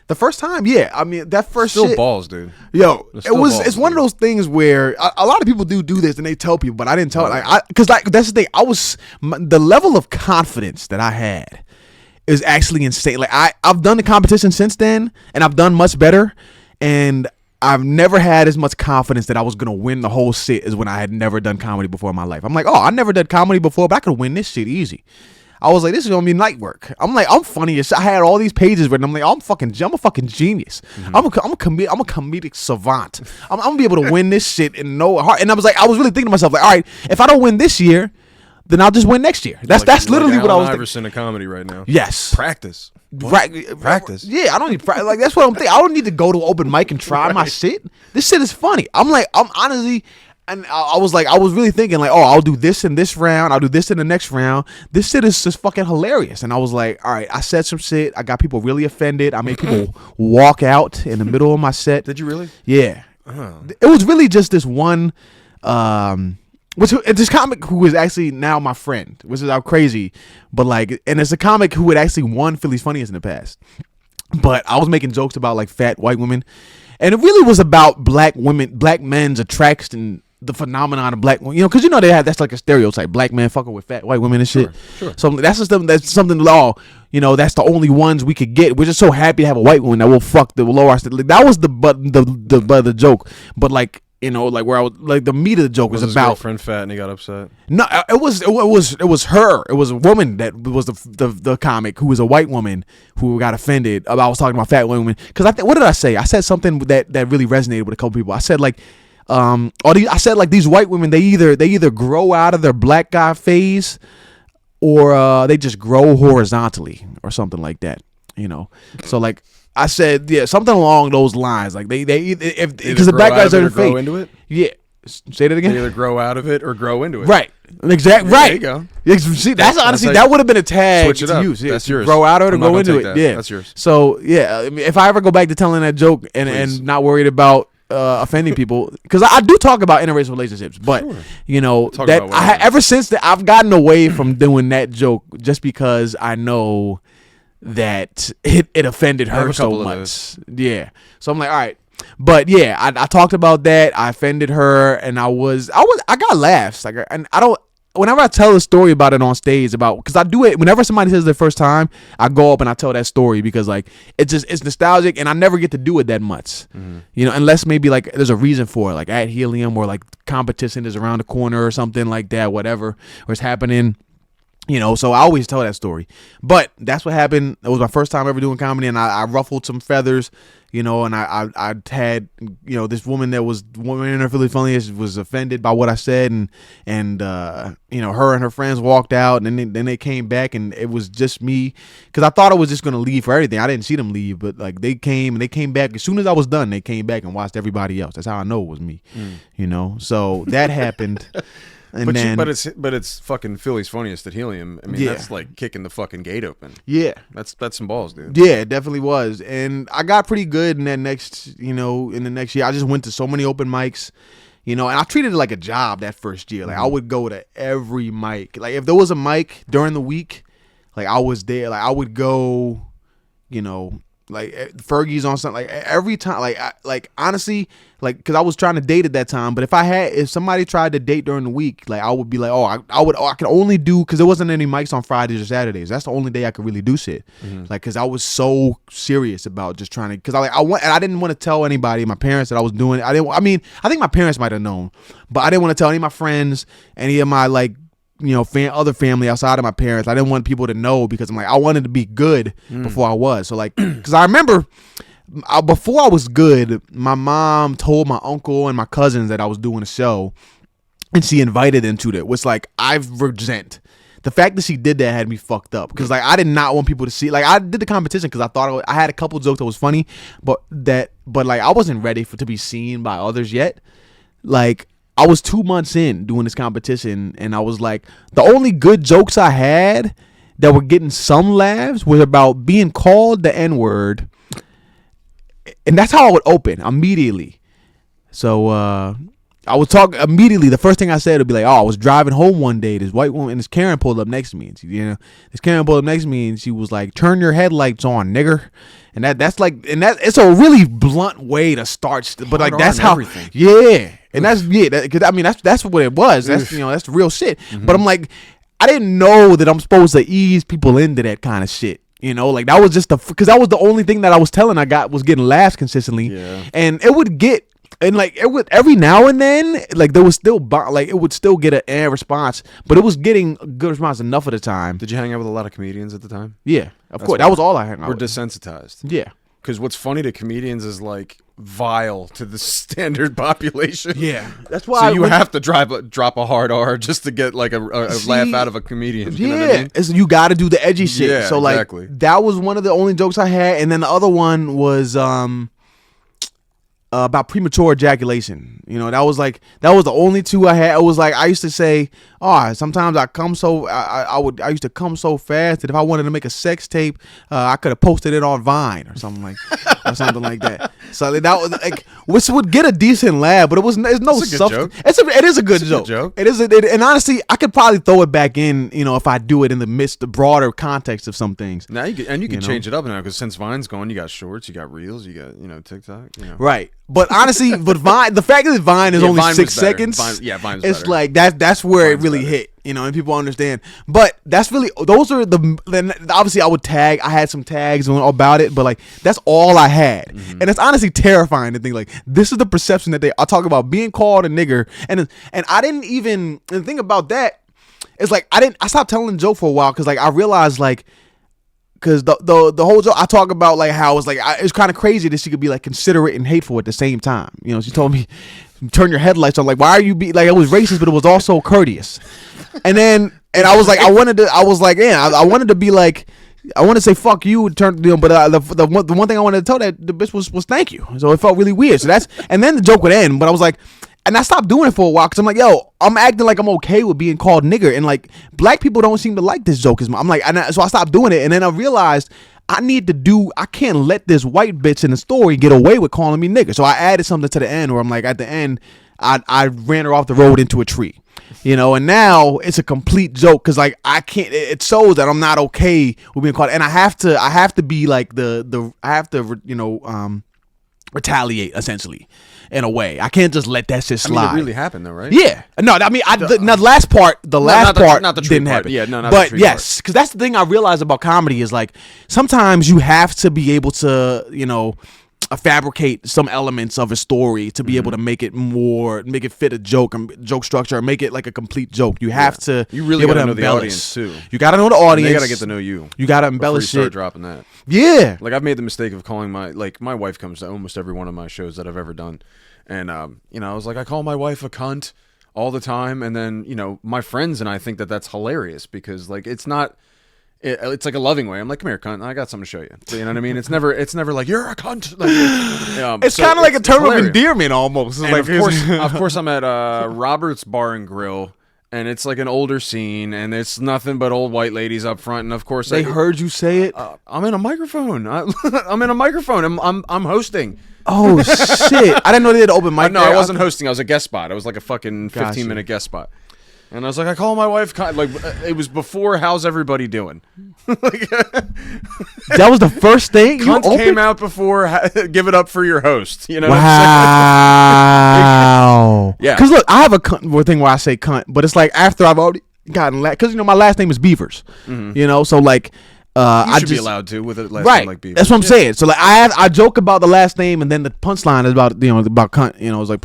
The first time, yeah. I mean, that first still shit, balls, dude. Yo, it's one of those things where a lot of people do this and they tell people, but I didn't tell it. Because that's the thing. The level of confidence that I had is actually insane. Like I've done the competition since then, and I've done much better, and I've never had as much confidence that I was gonna win the whole shit as when I had never done comedy before in my life. I'm like, I never done comedy before, but I could win this shit easy. I was like, this is gonna be night work. I'm like, I'm funny as shit. I had all these pages written. I'm like, I'm a fucking genius. Mm-hmm. I'm a comedic savant. I'm gonna be able to win this shit in no heart. And I was really thinking to myself, like, all right, if I don't win this year, then I'll just win next year. That's literally what I was thinking. Iverson of comedy right now. Yes. Practice. Right. Practice. Yeah, I don't need practice. Like that's what I'm thinking. I don't need to go to open mic and try my shit. This shit is funny. I'm honestly. And I was really thinking like, I'll do this in this round. I'll do this in the next round. This shit is just fucking hilarious. And I was like, all right, I said some shit. I got people really offended. I made people walk out in the middle of my set. Did you really? Yeah. It was really just this one, this comic who is actually now my friend, which is how crazy. But like, and it's a comic who had actually won Philly's Funniest in the past. But I was making jokes about like fat white women. And it really was about black men's attraction, the phenomenon of black women, because that's like a stereotype. Black men fucking with fat white women and shit. Sure. So that's something that's the only ones we could get. We're just so happy to have a white woman that will fuck the lower. That was the joke. But like, where I was like the meat of the joke was his about girlfriend fat and he got upset. No, it was her. It was a woman that was the comic who was a white woman who got offended about I was talking about fat women. Because what did I say? I said something that really resonated with a couple people. I said like, these white women they either grow out of their black guy phase or they just grow horizontally or something like that. So like. I said, something along those lines. Like they because the black guys are grow into it. Yeah, say that again. They either grow out of it or grow into it. Right. Exactly. Right. There you go. See, that's honestly that would have been a tag switch it to up. use. That's yours. Grow out of it or go into it. That. Yeah, that's yours. So I mean, if I ever go back to telling that joke and not worried about offending people, because I do talk about interracial relationships, but sure. Ever since that I've gotten away from doing that joke just because I know that it offended her so much. Yeah. So I'm like, all right. But yeah, I talked about that. I offended her, and I got laughs. Like, and I don't. Whenever I tell a story about it on stage, because I do it whenever somebody says their first time, I go up and I tell that story because like it's nostalgic, and I never get to do it that much. Mm-hmm. Unless maybe like there's a reason for it, like at Helium or like competition is around the corner or something like that, whatever, or it's happening. So I always tell that story. But that's what happened. It was my first time ever doing comedy, and I ruffled some feathers, and I had, this woman that was woman in her Philly Funniest was offended by what I said, and her and her friends walked out, and then they came back, and it was just me, because I thought I was just gonna leave for everything. I didn't see them leave, but like they came back as soon as I was done. They came back and watched everybody else. That's how I know it was me. So that happened. And but it's fucking Philly's Funniest at Helium. I mean, that's like kicking the fucking gate open. Yeah, that's some balls, dude. Yeah, it definitely was. And I got pretty good in that next, in the next year. I just went to so many open mics, and I treated it like a job that first year. Like I would go to every mic. Like if there was a mic during the week, like I was there. Like I would go, like Fergie's on something, like every time, like honestly, like because I was trying to date at that time. But if somebody tried to date during the week, like I would be like, I could only do, because there wasn't any mics on Fridays or Saturdays. That's the only day I could really do shit. Like because I was so serious about just trying to, because I didn't want to tell anybody, my parents, that I was doing it. I think my parents might have known, but I didn't want to tell any of my friends, any of my other family outside of my parents. I didn't want people to know, because I'm like, I wanted to be good before I was. So like, because I remember before I was good, my mom told my uncle and my cousins that I was doing a show, and she invited them to it. Which like I resent. The fact that she did that had me fucked up, because like I did not want people to see. Like I did the competition because I thought I had a couple jokes that was funny, but like I wasn't ready to be seen by others yet. Like I was 2 months in doing this competition, and I was like, the only good jokes I had that were getting some laughs was about being called the N-word, and that's how I would open immediately. So I would talk immediately. The first thing I said would be like, I was driving home one day, this white woman, and this Karen pulled up next to me, and she was like, turn your headlights on, nigger. And it's a really blunt way to start, but like that's how, everything. Yeah. And that's that's what it was. That's that's the real shit. But I'm like, I didn't know that I'm supposed to ease people into that kind of shit. Like that was just because that was the only thing that I was telling was getting laughs consistently. Yeah. And it would get, and like it would every now and then, like there was still it would still get an air response, but it was getting a good response enough of the time. Did you hang out with a lot of comedians at the time? Yeah, of course. That was all I hung out with. We're desensitized. Yeah. Because what's funny to comedians is like vile to the standard population. Yeah, that's why. So you have to drop a hard R just to get like a laugh out of a comedian. Yeah, you know what I mean? You got to do the edgy shit. Yeah, so like exactly. That was one of the only jokes I had, and then the other one was about premature ejaculation. That was the only two I had. It was like I used to say, sometimes I used to come so fast that if I wanted to make a sex tape, I could have posted it on Vine or something like that. So that was like, which would get a decent laugh, but it's no substance. It is a good joke. It is, and honestly, I could probably throw it back in, if I do it in the broader context of some things. Now you can change it up now, because since Vine's gone, you got shorts, you got reels, you got TikTok. Right. But honestly, Vine, the fact that Vine is only 6 seconds, Vine's it's better. like that's where Vine's it really hit, and people understand. But that's really, those are then obviously I had some tags about it, but like that's all I had, and it's honestly terrifying to think like this is the perception that I talk about being called a nigger, and I didn't even, and the thing about that is like I stopped telling the joke for a while, because like I realized like. Because the whole joke, I talk about like how it's like it's kind of crazy that she could be like considerate and hateful at the same time. She told me, turn your headlights on. Like, why are you like, it was racist, but it was also courteous. And I was like, I wanted to be like, I want to say fuck you, but the one thing I wanted to tell that the bitch was thank you. So it felt really weird. So and then the joke would end, but I was like. And I stopped doing it for a while, because I'm like, yo, I'm acting like I'm okay with being called nigger, and like black people don't seem to like this joke as much. I'm like, so I stopped doing it, and then I realized I can't let this white bitch in the story get away with calling me nigger. So I added something to the end where I'm like, at the end, I ran her off the road into a tree, and now it's a complete joke, because like I can't. It shows that I'm not okay with being called, and I have to be like retaliate essentially. In a way, I can't just let that shit slide. I mean, it really happened though, right? Yeah. No, I mean, the last part not the didn't part. happen. Yeah, no, not but the yes, because that's the thing I realized about comedy is like sometimes you have to be able to, fabricate some elements of a story to be able to make it fit a joke structure, or make it like a complete joke. You have to. You really got to know the audience too. You got to know the audience. They got to get to know you. You got to embellish before you start it. dropping that. Yeah. Like I've made the mistake of calling my wife comes to almost every one of my shows that I've ever done, and I was like, I call my wife a cunt all the time, and then my friends and I think that that's hilarious because like it's not. It's like a loving way. I'm like, come here, cunt. I got something to show you. So, you know what I mean? It's never like you're a cunt. Like, it's kind of like a term of endearment almost. It's like, of course, I'm at Robert's Bar and Grill, and it's like an older scene, and it's nothing but old white ladies up front. And of course, they heard you say it. I'm in a microphone. I'm in a microphone. I'm hosting. Oh shit! I didn't know they had open mic. No, I wasn't hosting. I was a guest spot. I was like a fucking 15-minute guest spot. And I was like, I call my wife, like, it was before, how's everybody doing? That was the first thing? Cunt came out before, give it up for your host. You know wow. what I'm saying? Yeah. Because look, I have a cunt thing where I say cunt, but it's like after I've already gotten, because, my last name is Beavers. Mm-hmm. So like, I should be allowed to with a last name like Beavers. That's what I'm saying. So like I joke about the last name, and then the punchline is about about cunt. It's like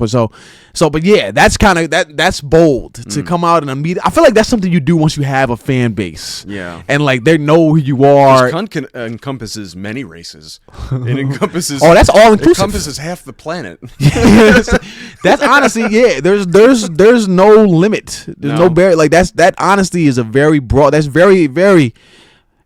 but yeah, that's kind of that's bold to come out and immediately. I feel like that's something you do once you have a fan base. Yeah, and like they know who you are. Cunt encompasses many races. It encompasses that's all inclusive. It encompasses half the planet. That's honestly There's no limit. There's no barrier. Like that honesty is a very broad. That's very very.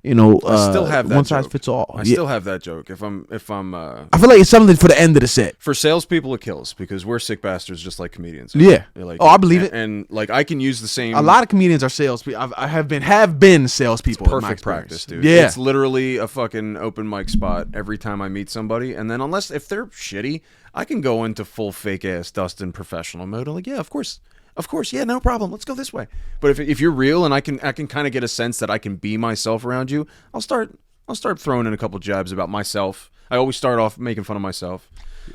I still have that one size joke. fits all. I still have that joke. If I'm I feel like it's something for the end of the set. For salespeople, it kills because we're sick bastards, just like comedians. Yeah. Like, I believe it. And like I can use the same. A lot of comedians are salespeople. I have been salespeople. It's perfect practice, dude. Yeah. It's literally a fucking open mic spot every time I meet somebody, and then if they're shitty, I can go into full fake ass Dustin professional mode. I'm like, yeah, of course, yeah, no problem. Let's go this way. But if you're real and I can kind of get a sense that I can be myself around you, I'll start throwing in a couple jabs about myself. I always start off making fun of myself.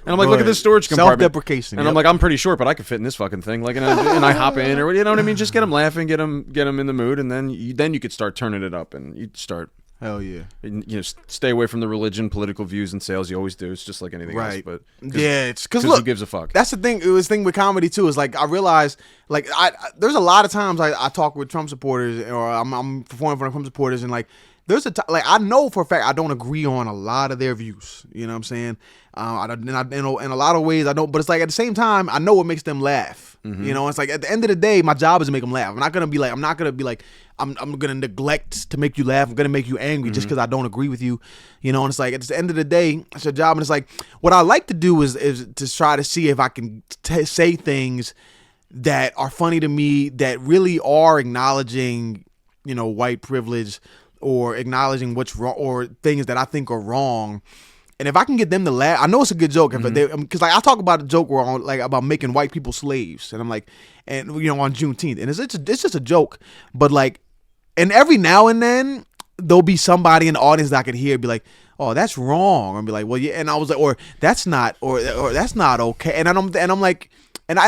And I'm like, look at this storage compartment. Self-deprecation. And I'm like, I'm pretty short, but I could fit in this fucking thing. Like, and I hop in, or you know what I mean? Just get them laughing, get them in the mood, and then you could start turning it up, and you start. Hell yeah. Stay away from the religion, political views, and sales. You always do. It's just like anything else. But it's because who gives a fuck? That's the thing. It was thing with comedy too. Is like I realized like there's a lot of times I talk with Trump supporters, or I'm performing for Trump supporters, and like there's I know for a fact I don't agree on a lot of their views. You know what I'm saying? In a lot of ways I don't, but it's like at the same time I know what makes them laugh. Mm-hmm. It's like at the end of the day, my job is to make them laugh. I'm not gonna be like I'm gonna neglect to make you laugh. I'm gonna make you angry just because I don't agree with you. And it's like at the end of the day, it's your job. And it's like what I like to do is to try to see if I can say things that are funny to me that really are acknowledging, white privilege, or acknowledging what's wrong, or things that I think are wrong. And if I can get them to laugh, I know it's a good joke. Because like I talk about a joke where about making white people slaves, and I'm like, and on Juneteenth, and it's just a joke. But like, and every now and then there'll be somebody in the audience that I can hear be like, "Oh, that's wrong," and be like, "Well, yeah," and I was like, or that's not, or that's not okay. And I'm like, and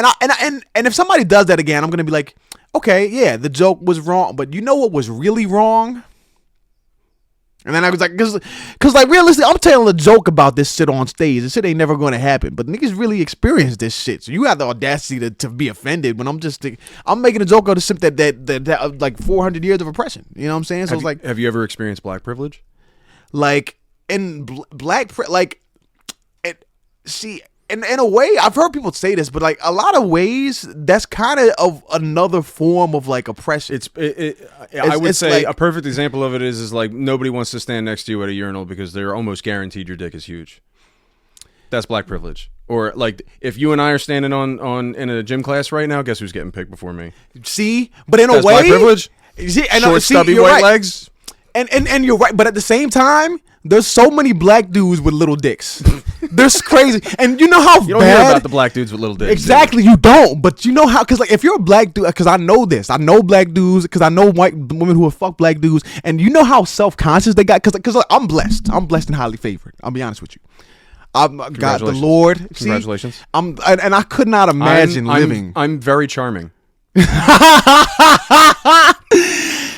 if somebody does that again, I'm gonna be like, okay, yeah, the joke was wrong, but you know what was really wrong? And then I was like, cause like realistically, I'm telling a joke about this shit on stage. This shit ain't never going to happen. But niggas really experience this shit, so you have the audacity to be offended when I'm making a joke on the shit that like 400 years of oppression. You know what I'm saying? So have you ever experienced black privilege? Like in in a way, I've heard people say this, but like a lot of ways, that's kind of another form of like oppression. I would say like, a perfect example of it is like nobody wants to stand next to you at a urinal because they're almost guaranteed your dick is huge. That's black privilege. Or like if you and I are standing on in a gym class right now, guess who's getting picked before me? See, but in that's a way, black privilege. Short, stubby white legs. And you're right, but at the same time, there's so many black dudes with little dicks. There's crazy, and you know how you don't hear about the black dudes with little dicks. Exactly, you don't. But you know how, because like if you're a black dude, because I know this, I know black dudes, because I know white women who have fucked black dudes, and you know how self-conscious they got, because like, I'm blessed and highly favored. I'll be honest with you. I've got the Lord. Congratulations. And I could not imagine living. I'm very charming.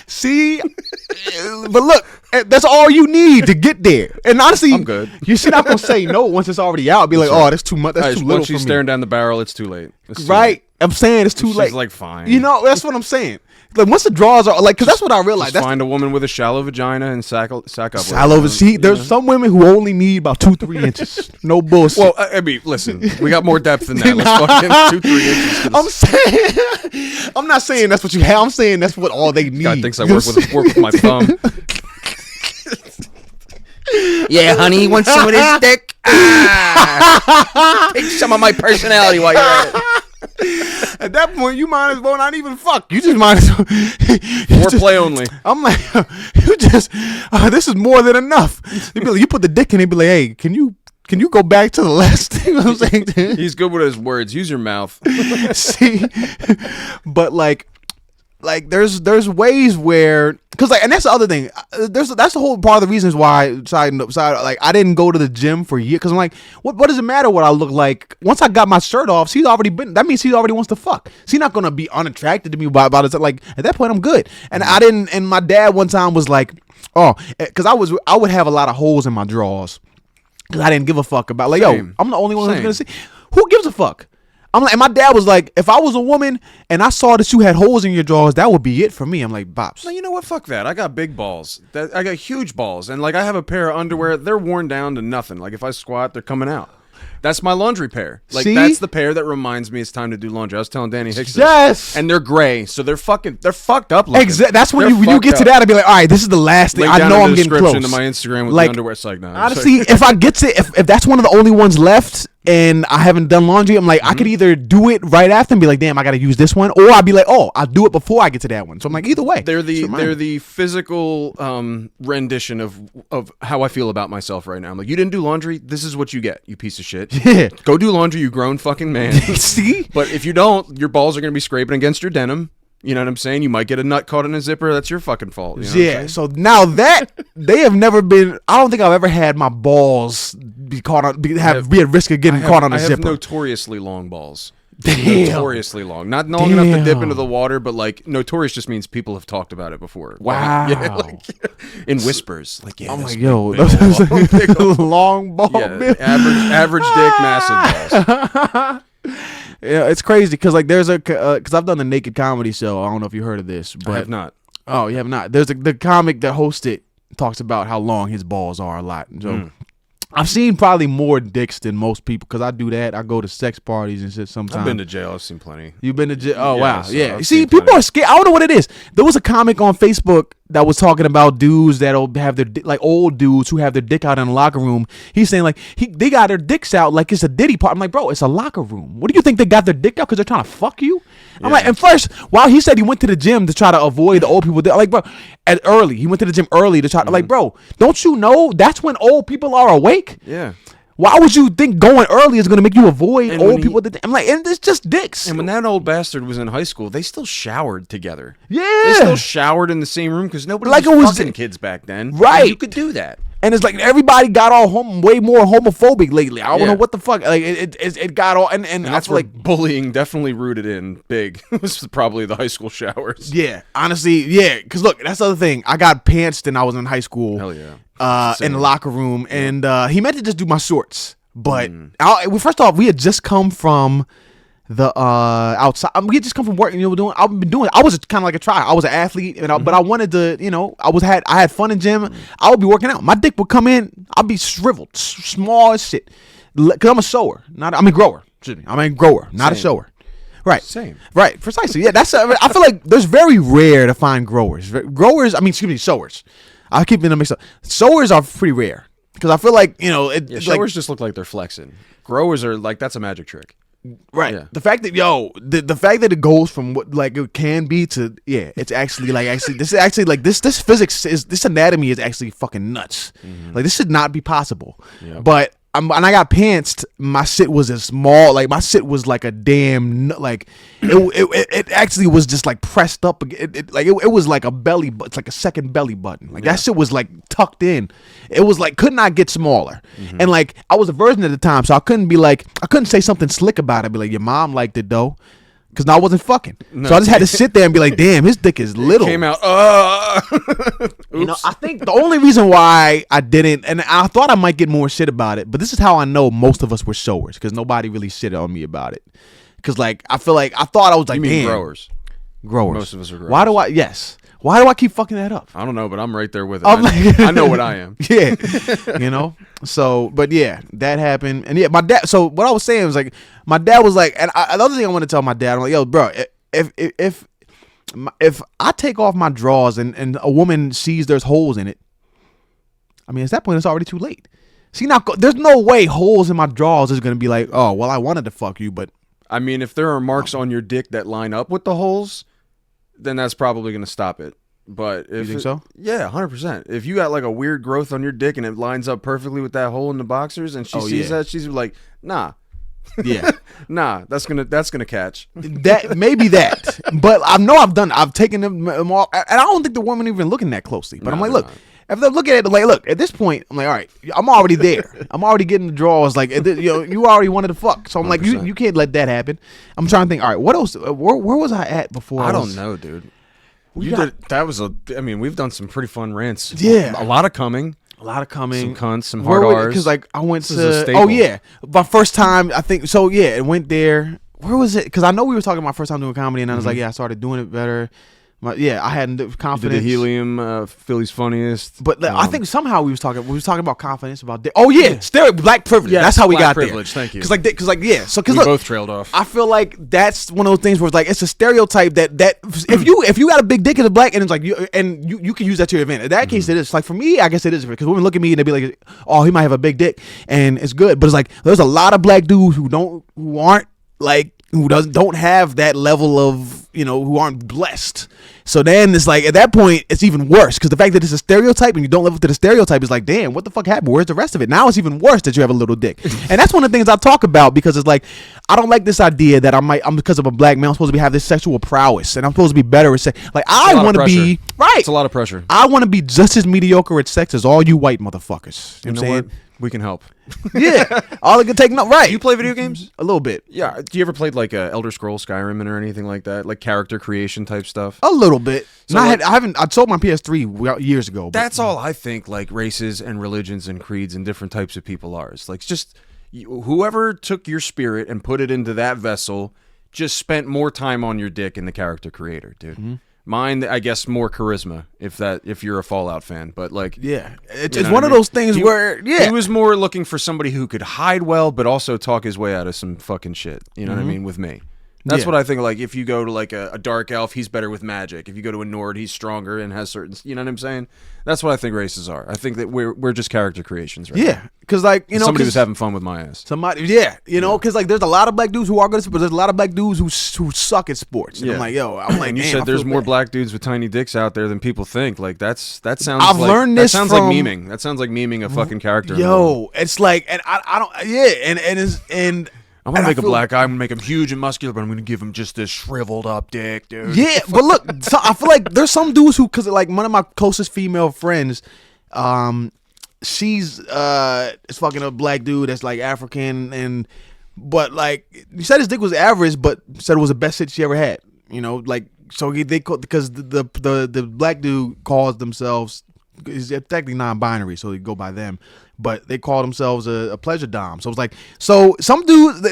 See, but look, That's all you need to get there. And honestly, I'm good. You're not gonna say no once it's already out. Be like, oh, that's too much. That's too little Once for she's me. staring down the barrel, it's too late. It's too Right? late. I'm saying it's too She's late. like, fine. You know, that's what I'm saying. Like once the draws are like, because that's what I realized. Just That's find a woman with a shallow vagina and sack up. shallow. See, there's some women who only need about 2-3 inches. No bullshit. Well, I mean, listen, we got more depth than that. Let's fucking 2-3 inches. To I'm saying, I'm not saying that's what you have. I'm saying that's what all they need. God thinks I work with my thumb. Yeah, honey, you want some of this dick? Take some of my personality while you're at it. At that point, you might as well not even fuck. You just might as well. Foreplay only. I'm like, you just, this is more than enough. They be like, you put the dick in, they be like, hey, can you go back to the last? You know what I'm saying? He's good with his words. Use your mouth. See, but like there's ways where, because like, and that's the other thing. That's the whole part of the reasons why side like I didn't go to the gym for years, because I'm like, what does it matter what I look like? Once I got my shirt off, that means he already wants to fuck. She's not gonna be unattracted to me by it. Like at that point, I'm good. And I didn't. And my dad one time was like, oh, because I would have a lot of holes in my drawers because I didn't give a fuck about, like, Same. yo, I'm the only one who's Same. gonna see. Who gives a fuck? I'm like, and my dad was like, if I was a woman and I saw that you had holes in your drawers, that would be it for me. I'm like, Bops. No, you know what? Fuck that. I got big balls. I got huge balls, and like I have a pair of underwear. They're worn down to nothing. Like if I squat, they're coming out. That's my laundry pair. Like See? that's the pair that reminds me it's time to do laundry. I was telling Danny Hicks. Yes. And they're gray, so they're fucked up looking. That's when They're you get to fucked that, up. I'd be like, all right, this is the last thing. Link I down know in I'm the getting description close. to my Instagram with Like, the underwear. It's like, nah. Honestly, if I get to, if that's one of the only ones left and I haven't done laundry, I'm like, I could either do it right after and be like, damn, I got to use this one, or I'd be like, oh, I'll do it before I get to that one. So I'm like, either way. They're Just remind me. the physical rendition of how I feel about myself right now. I'm like, you didn't do laundry. This is what you get, you piece of shit. Yeah. Go do laundry, you grown fucking man. See? But if you don't, your balls are gonna be scraping against your denim. You know what I'm saying? You might get a nut caught in a zipper. That's your fucking fault. You know what I'm Yeah, saying? so now that they have never been, I don't think I've ever had my balls be caught on, be at risk of getting caught on a I have zipper. notoriously long balls. Damn. Notoriously long. Not long enough to dip Damn. into the water, but like notorious just means people have talked about it before. Wow. Yeah, like, in whispers. Like, yeah, I'm this like, yo, big those long ball. yeah, Bill. average dick, massive balls. Yeah, it's crazy because like there's because I've done the naked comedy show. I don't know if you heard of this, but I have not. Oh, you have not. There's the comic that hosts it talks about how long his balls are a lot. So I've seen probably more dicks than most people because I do that. I go to sex parties and shit sometimes. I've been to jail. I've seen plenty. You've been to jail? Oh, Yeah, wow. so Yeah. I've See, seen people plenty. are scared. I don't know what it is. There was a comic on Facebook that was talking about dudes that'll have their like old dudes who have their dick out in the locker room. He's saying like they got their dicks out like it's a Diddy part. I'm like, bro, it's a locker room. What do you think they got their dick out because they're trying to fuck you? I'm like, and first, while he said he went to the gym to try to avoid the old people, like, bro, he went to the gym early to try to like, bro, don't you know that's when old people are awake? Yeah. Why would you think going early is going to make you avoid And old when people? I'm like, and it's just dicks. And when that old bastard was in high school, they still showered together. Yeah. They still showered in the same room because nobody Like was it was- fucking kids back then. Right. And you could do that. And it's like everybody got all way more homophobic lately. I don't Yeah. know what the fuck. Like it got all and And I that's feel where like bullying definitely rooted in big. Was probably the high school showers. yeah, honestly, yeah. Because look, that's the other thing. I got pantsed and I was in high school. Hell yeah. In the locker room, and he meant to just do my shorts, but Mm. first off, we had just come from the outside. We had just come from work, and I was kind of like a try. I was an athlete, but I wanted to, I had fun in gym. I would be working out. My dick would come in. I'd be shriveled, small as shit, because I'm a shower, I'm a grower. Excuse me, I'm a grower, not a Same. shower. Right. Same. Right. Precisely. Yeah. That's. I feel like there's very rare to find growers. Sowers. I keep them mixed up. Sowers are pretty rare because I feel like Yeah, it's showers just look like they're flexing. Growers are like that's a magic trick. right. Yeah. The fact that the fact that it goes from what like it can be to it's actually this physics this anatomy is actually fucking nuts. Like this should not be possible. Yep. But when I got pantsed, my shit was as small. Like my shit was like a damn like it actually was just like pressed up. It was like a belly, but it's like a second belly button. Like that shit was like tucked in. It was like could not get smaller. And like I was a virgin at the time, so I couldn't say something slick about it. Be like, your mom liked it though. because I wasn't fucking. No. So I just had to sit there and be like, damn, his dick is little. Came out. You know, I think the only reason why I didn't, and I thought I might get more shit about it, but this is how I know most of us were showers, because nobody really shitted on me about it. Because like I thought I was like, You mean damn, growers? Most of us are growers. Why do I keep fucking that up? I don't know, but I'm right there with it. I'm like- I know what I am. Yeah, you know. So, but yeah, that happened, and yeah, my dad. So what I was saying was like, my dad was like, and the other thing I want to tell my dad, I'm like, yo, bro, if I take off my drawers and a woman sees there's holes in it, I mean, at that point it's already too late. See, now there's no way holes in my drawers is gonna be like, oh, well, I wanted to fuck you, but I mean, if there are marks on your dick that line up with the holes, then that's probably going to stop it. But if you think so? Yeah, 100%. If you got like a weird growth on your dick and it lines up perfectly with that hole in the boxers, and she sees that, she's like, nah. Yeah. Nah, that's gonna catch. That maybe that, but I've taken them all, and I don't think the woman even looking that closely. But No, I'm like, they're look, not. if they're looking at it, like, look, at this point, I'm like, all right, I'm already there. I'm already getting the drawers. Like, you already wanted to fuck, so I'm like, 100%. you can't let that happen. I'm trying to think. All right, what else? Where was I at before? I don't know, dude. We've done some pretty fun rants. Yeah. A lot of coming. A lot of coming. Some cunts, some hard R's. Because like I went This is a to staple. oh yeah, my first time I think so yeah, it went there. Where was it? Because I know we were talking about my first time doing comedy, and I was like, yeah, I started doing it better. I hadn't Did confidence. the Helium, Philly's Funniest. But I think somehow we was talking about confidence about black privilege. Yes, That's how we black got privilege, there. thank you. Because yeah. So because We look, both trailed off. I feel like that's one of those things where it's like it's a stereotype that if you got a big dick as a black and it's like you can use that to your advantage. In that case, it is. Like for me, I guess it is because women look at me and they be like, oh, he might have a big dick and it's good. But it's like there's a lot of black dudes who don't have that level of who aren't blessed. So then it's like at that point it's even worse because the fact that it's a stereotype and you don't live up to the stereotype is like, damn, what the fuck happened? Where's the rest of it? Now it's even worse that you have a little dick. And that's one of the things I talk about because it's like I don't like this idea that I'm because of a black man I'm supposed to have this sexual prowess and I'm supposed to be better at sex. Like I want to be right. It's a lot of pressure. I want to be just as mediocre at sex as all you white motherfuckers. You know what I'm saying? We can help. Yeah, all it can take right. Do you play video games? A little bit. Yeah. Do you ever played like Elder Scrolls Skyrim or anything like that? Like character creation type stuff? A little bit. So I haven't. I sold my PS3 years ago. But That's all I think like races and religions and creeds and different types of people are. It's like just whoever took your spirit and put it into that vessel just spent more time on your dick in the character creator, dude. Mm-hmm. Mine, I guess, more charisma if you're a Fallout fan, but like, yeah, it's one of those things where he was more looking for somebody who could hide well, but also talk his way out of some fucking shit. You know what I mean? With me, that's what I think. Like, if you go to like a dark elf, he's better with magic. If you go to a Nord, he's stronger and has certain. You know what I'm saying? That's what I think races are. I think that we're just character creations, right? Yeah, because like somebody was having fun with my ass. Somebody, because like there's a lot of black dudes who are good at sports, but there's a lot of black dudes who suck at sports. And I'm like, and you said there's more black dudes with tiny dicks out there than people think. Like that sounds. I've learned this. That sounds like memeing. That sounds like memeing a fucking character. It's like, and I don't. Yeah, and. I'm gonna make a black guy. I'm gonna make him huge and muscular, but I'm gonna give him just this shriveled up dick, dude. Yeah, but look, so I feel like there's some dudes who, because like one of my closest female friends, she's is fucking a black dude that's like African but like he said his dick was average, but said it was the best shit she ever had. Like so because the black dude calls themselves. Is technically non-binary, so they go by them, but they call themselves a pleasure dom. So it's like, so some dudes,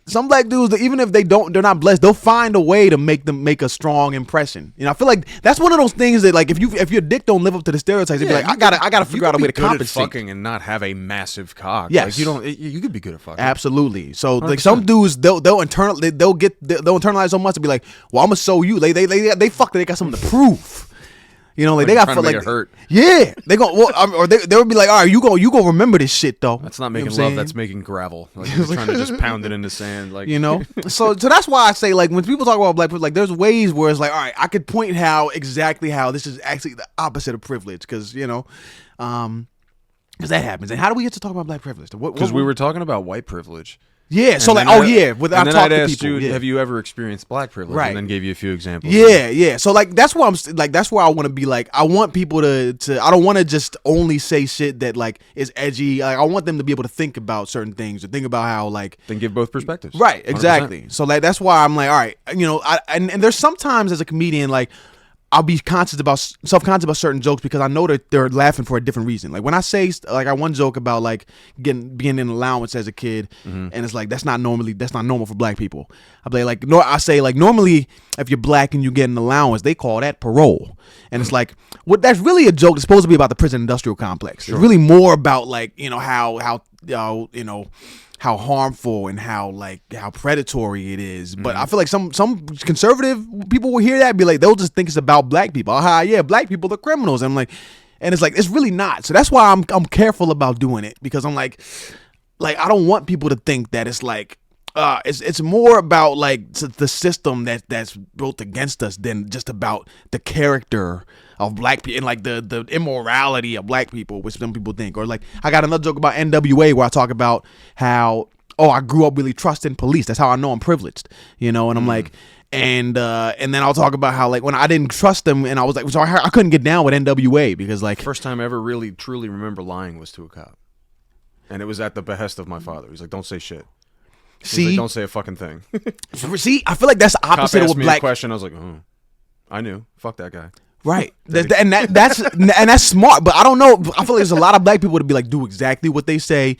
some black dudes, that even if they're not blessed, they'll find a way to make a strong impression. I feel like that's one of those things that like if your dick don't live up to the stereotypes, they'd be like, I gotta figure out a way to compensate. At fucking and not have a massive cock. Yes, like you could be good at fucking. Absolutely. So 100%. Like some dudes, they'll internalize so much to be like, well, I'm gonna show you. They got something to prove. They got to make it hurt. Yeah, they go or they would be like, all right, you go remember this shit though. That's not making love. That's making gravel. Like you're trying to just pound it into sand. Like So that's why I say like when people talk about black privilege, like there's ways where it's like, all right, I could point exactly how this is actually the opposite of privilege because because that happens. And how do we get to talk about black privilege? Because we were talking about white privilege. Yeah, so And like, then with and I've then talked I'd to asked people. you, Yeah. have you ever experienced black privilege? Right. And then gave you a few examples. Yeah. So like that's where that's where I want to be. Like I want people to I don't want to just only say shit that like is edgy. Like I want them to be able to think about certain things or think about how like Then give both perspectives. right, 100%. exactly. So like that's why I'm like, all right, and there's sometimes as a comedian like I'll be self-conscious about certain jokes because I know that they're laughing for a different reason. Like when I say like I one joke about like being in allowance as a kid, and it's like that's not normal for black people. I say like normally if you're black and you get an allowance, they call that parole, and it's like that's really a joke. It's supposed to be about the prison industrial complex. Sure. It's really more about like how harmful and how predatory it is. But I feel like some conservative people will hear that and be like, they'll just think it's about black people. Yeah, black people are criminals. And I'm like, and it's like, it's really not. So that's why I'm careful about doing it, because I'm like I don't want people to think that it's like it's more about like the system that's built against us than just about the character of black people and like the immorality of black people, which some people think. Or like I got another joke about NWA where I talk about how I grew up really trusting police. That's how I know I'm privileged, and I'm like. And then I'll talk about how like when I didn't trust them and I was like, so I couldn't get down with NWA because like first time I ever really truly remember lying was to a cop, and it was at the behest of my father. He's like, "Don't say shit." He's like, don't say a fucking thing. See, I feel like that's the opposite Cop of asked what me black. a question. I was like, "Oh, I knew. Fuck that guy." Right, that's smart, but I don't know. I feel like there's a lot of black people to be like, do exactly what they say,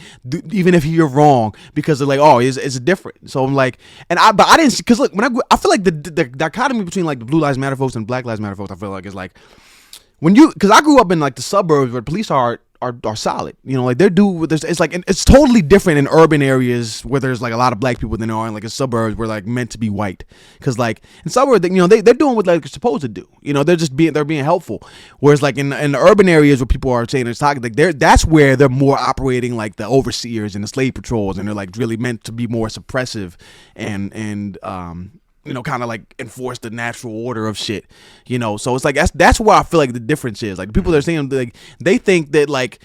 even if you're wrong, because they're like, oh, it's different. So I'm like, but I didn't, because look, I feel like the dichotomy between like the Blue Lives Matter folks and Black Lives Matter folks, I feel like is like because I grew up in like the suburbs where police are solid, like it's totally different in urban areas where there's like a lot of black people than there are in like in suburbs where like meant to be white, because like in suburbs they're doing what like they're supposed to do, they're being helpful, whereas like in the urban areas where people are saying it's toxic, like that's where they're more operating like the overseers and the slave patrols, and they're like really meant to be more suppressive and kind of like enforce the natural order of shit, So it's like that's where I feel like the difference is. Like the people that are saying like they think that like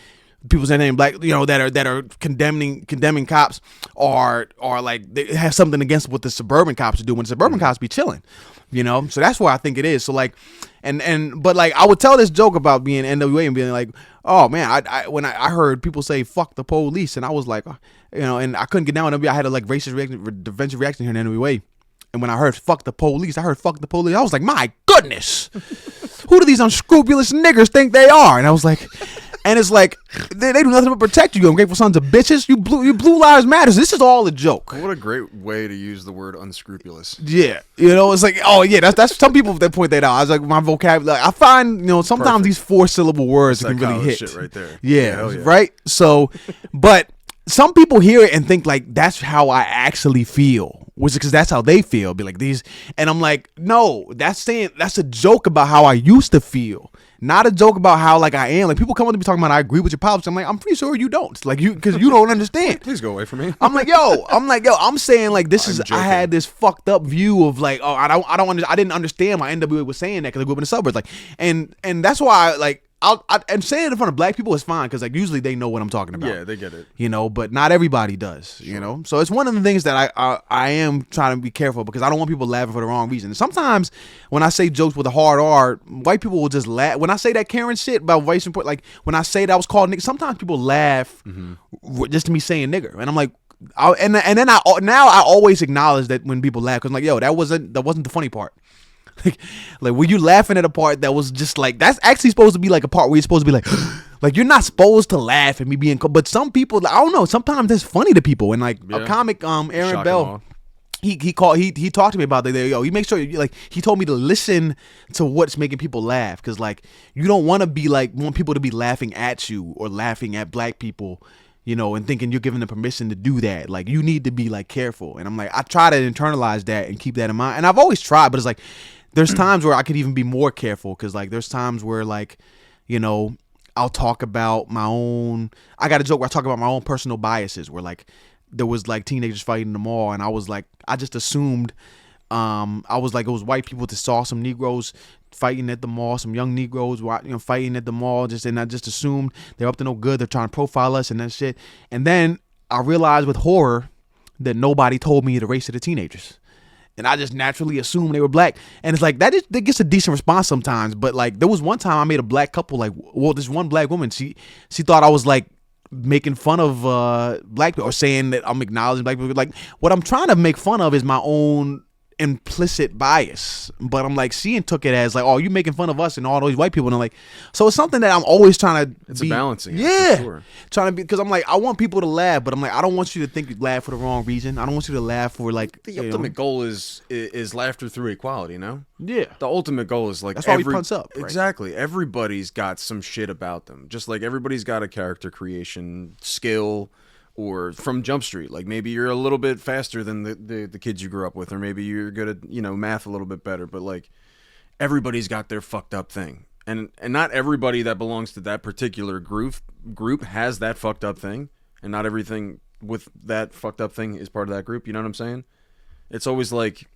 people saying black, that are condemning cops are like they have something against what the suburban cops are doing. When the suburban cops be chilling, So that's where I think it is. So like, but like I would tell this joke about being NWA and being like, oh man, when I heard people say fuck the police, and I was like, and I couldn't get down with NWA. I had a like racist reaction, defensive reaction here in NWA. And when I heard fuck the police, I was like, my goodness, who do these unscrupulous niggers think they are? And I was like, and it's like, they do nothing but protect you, ungrateful sons of bitches. You blue lives matters. This is all a joke. What a great way to use the word unscrupulous. Yeah. It's like, oh yeah, that's some people that point that out. I was like, my vocabulary, I find, sometimes Perfect. These 4-syllable words That's can really hit. shit right there. Yeah, Yeah. right? So, but some people hear it and think like that's how I actually feel, which is because that's how they feel. Be like these, and I'm like, no, that's a joke about how I used to feel, not a joke about how like I am. Like people come up to me talking about I agree with your politics. I'm like, I'm pretty sure you don't. Like because you don't understand. Please go away from me. I'm like, yo, I'm saying like this is. joking. I had this fucked up view of like, oh, I didn't understand why NWA was saying that because I grew up in the suburbs. Like, and that's why like. And saying it in front of black people is fine because like usually they know what I'm talking about. Yeah, they get it. But not everybody does. Sure. So it's one of the things that I am trying to be careful because I don't want people laughing for the wrong reason. And sometimes when I say jokes with a hard R, white people will just laugh. When I say that Karen shit about race and like when I say that I was called nigga, sometimes people laugh just to me saying nigger, and I'm like. And then I always acknowledge that when people laugh because I'm like, yo, that wasn't the funny part. Like were you laughing at a part that was just like that's actually supposed to be like a part where you're supposed to be like like you're not supposed to laugh at me being but some people I don't know sometimes that's funny to people and like a comic Aaron Shock Bell he talked to me about that. Yo, he makes sure like he told me to listen to what's making people laugh because like you don't want people to be laughing at you or laughing at black people and thinking you're giving them permission to do that. Like you need to be like careful, and I'm like I try to internalize that and keep that in mind, and I've always tried, but it's like there's times where I could even be more careful because like there's times where like I'll talk about my own. I got a joke where I talk about my own personal biases where like there was like teenagers fighting in the mall, and I was like I just assumed I was like it was white people that saw some Negroes fighting at the mall, some young Negroes fighting at the mall, and I just assumed they're up to no good, they're trying to profile us and that shit. And then I realized with horror that nobody told me the race of the teenagers. And I just naturally assumed they were black. And it's like, that gets a decent response sometimes. But like, there was one time I made a black couple, like, well, this one black woman, she thought I was like making fun of black people or saying that I'm acknowledging black people. Like, what I'm trying to make fun of is my own implicit bias, but I'm like, she took it as like, oh, you making fun of us and all those white people, and I'm like, so it's something that I'm always trying to It's be a balancing act, yeah, for sure. trying to be, because I'm like, I want people to laugh, but I'm like, I don't want you to think you laugh for the wrong reason. I don't want you to laugh for like The ultimate goal is laughter through equality, you know? yeah, The ultimate goal is like that's why we punch up, right? Exactly. Everybody's got some shit about them. Just like everybody's got a character creation skill, or from Jump Street. Like maybe you're a little bit faster than the kids you grew up with, or maybe you're good at, math a little bit better, but like everybody's got their fucked up thing. And not everybody that belongs to that particular group has that fucked up thing, and not everything with that fucked up thing is part of that group, you know what I'm saying? It's always like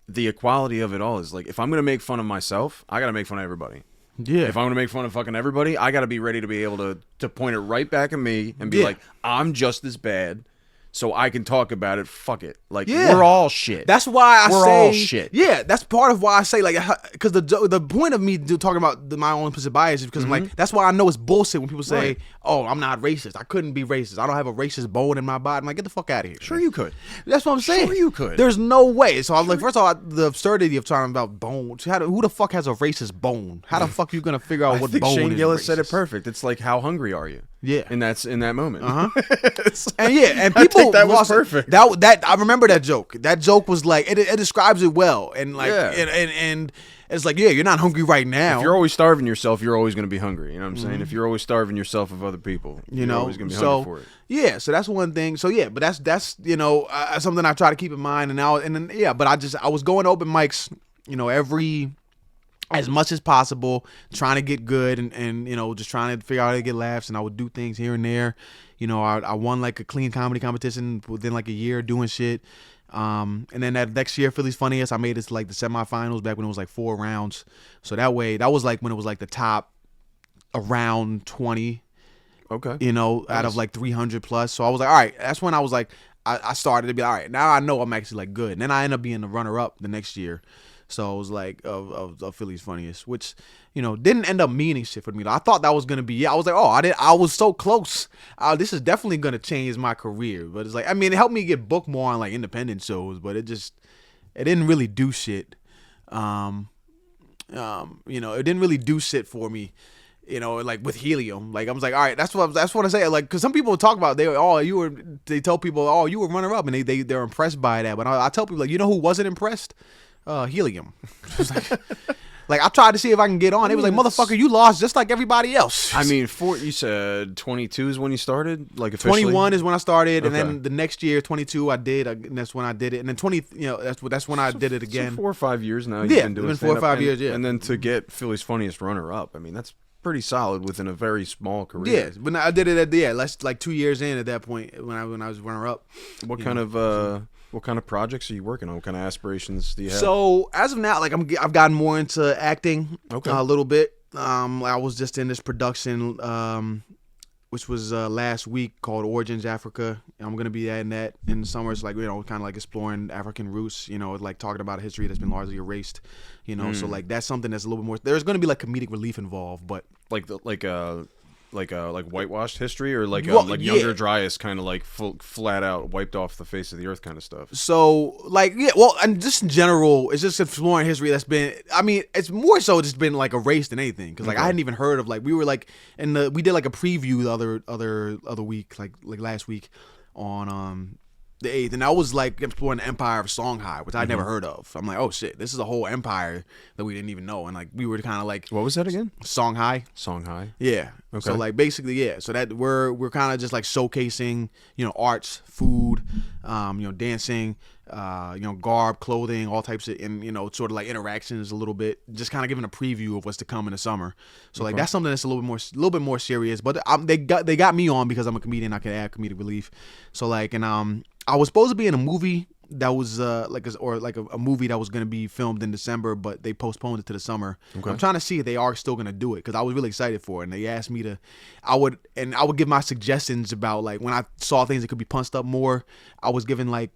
the equality of it all is like, if I'm going to make fun of myself, I got to make fun of everybody. Yeah. If I'm going to make fun of fucking everybody, I got to be ready to be able to point it right back at me and be like, I'm just as bad, so I can talk about it. Fuck it. Like, we're all shit. That's why we're all shit. Yeah, that's part of why I say, like, because the point of me talking about my own implicit bias is because I'm like, that's why I know it's bullshit when people say, Right. oh, I'm not racist. I couldn't be racist. I don't have a racist bone in my body. I'm like, get the fuck out of here. Sure you could. That's what I'm saying. Sure you could. There's no way. So I was like, first of all, the absurdity of talking about bones. Who the fuck has a racist bone? How the fuck are you going to figure out I what think bone Shane is Gillis racist? said it perfect. It's like, how hungry are you? Yeah. And that's in that moment. And yeah, and I people think that was lost it. perfect. That I remember that joke. That joke was like it describes it well, and like Yeah. and it's like, yeah, you're not hungry right now. If you're always starving yourself, you're always going to be hungry. You know what I'm saying? If you're always starving yourself of other people, you're always going to be hungry for it. Yeah, so that's one thing. So yeah, but that's something I try to keep in mind. And now and then yeah, but I was going to open mics, every as much as possible, trying to get good and just trying to figure out how to get laughs. And I would do things here and there. I won like a clean comedy competition within like a year doing shit. And then that next year, Philly's Funniest, I made it to like the semifinals back when it was like 4 rounds. So that was like when it was like the top around 20. Okay. Out of like 300 plus. So I was like, all right, that's when I was like, I started to be all right, now I know I'm actually like good. And then I ended up being the runner up the next year. So it was like of Philly's Funniest, which, didn't end up meaning shit for me. I thought that was going to be, I was like, I was so close. This is definitely going to change my career. But it's like, I mean, it helped me get booked more on like independent shows, but it didn't really do shit. It didn't really do shit for me. Like with Helium, like I was like, all right, that's what I say. Like, because some people talk about they tell people, oh, you were runner up, and they're impressed by that. But I tell people, like, who wasn't impressed? Helium. Like I tried to see if I can get on. It was like, motherfucker, you lost just like everybody else. I mean, you said 22 is when you started, like officially. 21 is when I started, and Okay. then the next year, 22, I did. And that's when I did it. And then 20, that's when I did it again. So 4 or 5 years now. You've Yeah, been doing it's been 4 or stand-up, 5 years. Yeah, And then to get Philly's Funniest runner up, I mean, that's pretty solid within a very small career. yeah. But I did it at like 2 years in at that point when I was runner up. What kind of projects are you working on? What kind of aspirations do you have? So as of now, like I've gotten more into acting a little bit. I was just in this production, which was last week called Origins Africa. I'm gonna be in that in the summer. It's like kind of like exploring African roots. Like talking about a history that's been largely erased. So like that's something that's a little bit more. There's gonna be like comedic relief involved, but like whitewashed history, or like Well, Younger yeah. Dryas, kind of like flat out wiped off the face of the earth kind of stuff. So, like, yeah, well, and just in general, it's just exploring history that's been, I mean, it's more so just been, like, erased than anything. Because, like, I hadn't even heard of, like, we were, like, we did, like, a preview the other week, like last week on, the 8th, and I was, like, exploring the empire of Songhai, which I'd never heard of. I'm like, oh, shit, this is a whole empire that we didn't even know. And, like, we were kind of, like, What was that again? Songhai. Songhai. Yeah. Okay. So like basically, yeah. So that we're kind of just like showcasing, arts, food, dancing, garb, clothing, all types of, and sort of like interactions a little bit. Just kind of giving a preview of what's to come in the summer. So like that's something that's a little bit more serious. But they got me on because I'm a comedian. I can add comedic relief. So like, and I was supposed to be in a movie that was a movie that was going to be filmed in December, but they postponed it to the summer. Okay. I'm trying to see if they are still going to do it because I was really excited for it, and they asked me to. I would give my suggestions about like when I saw things that could be punched up more. I was given like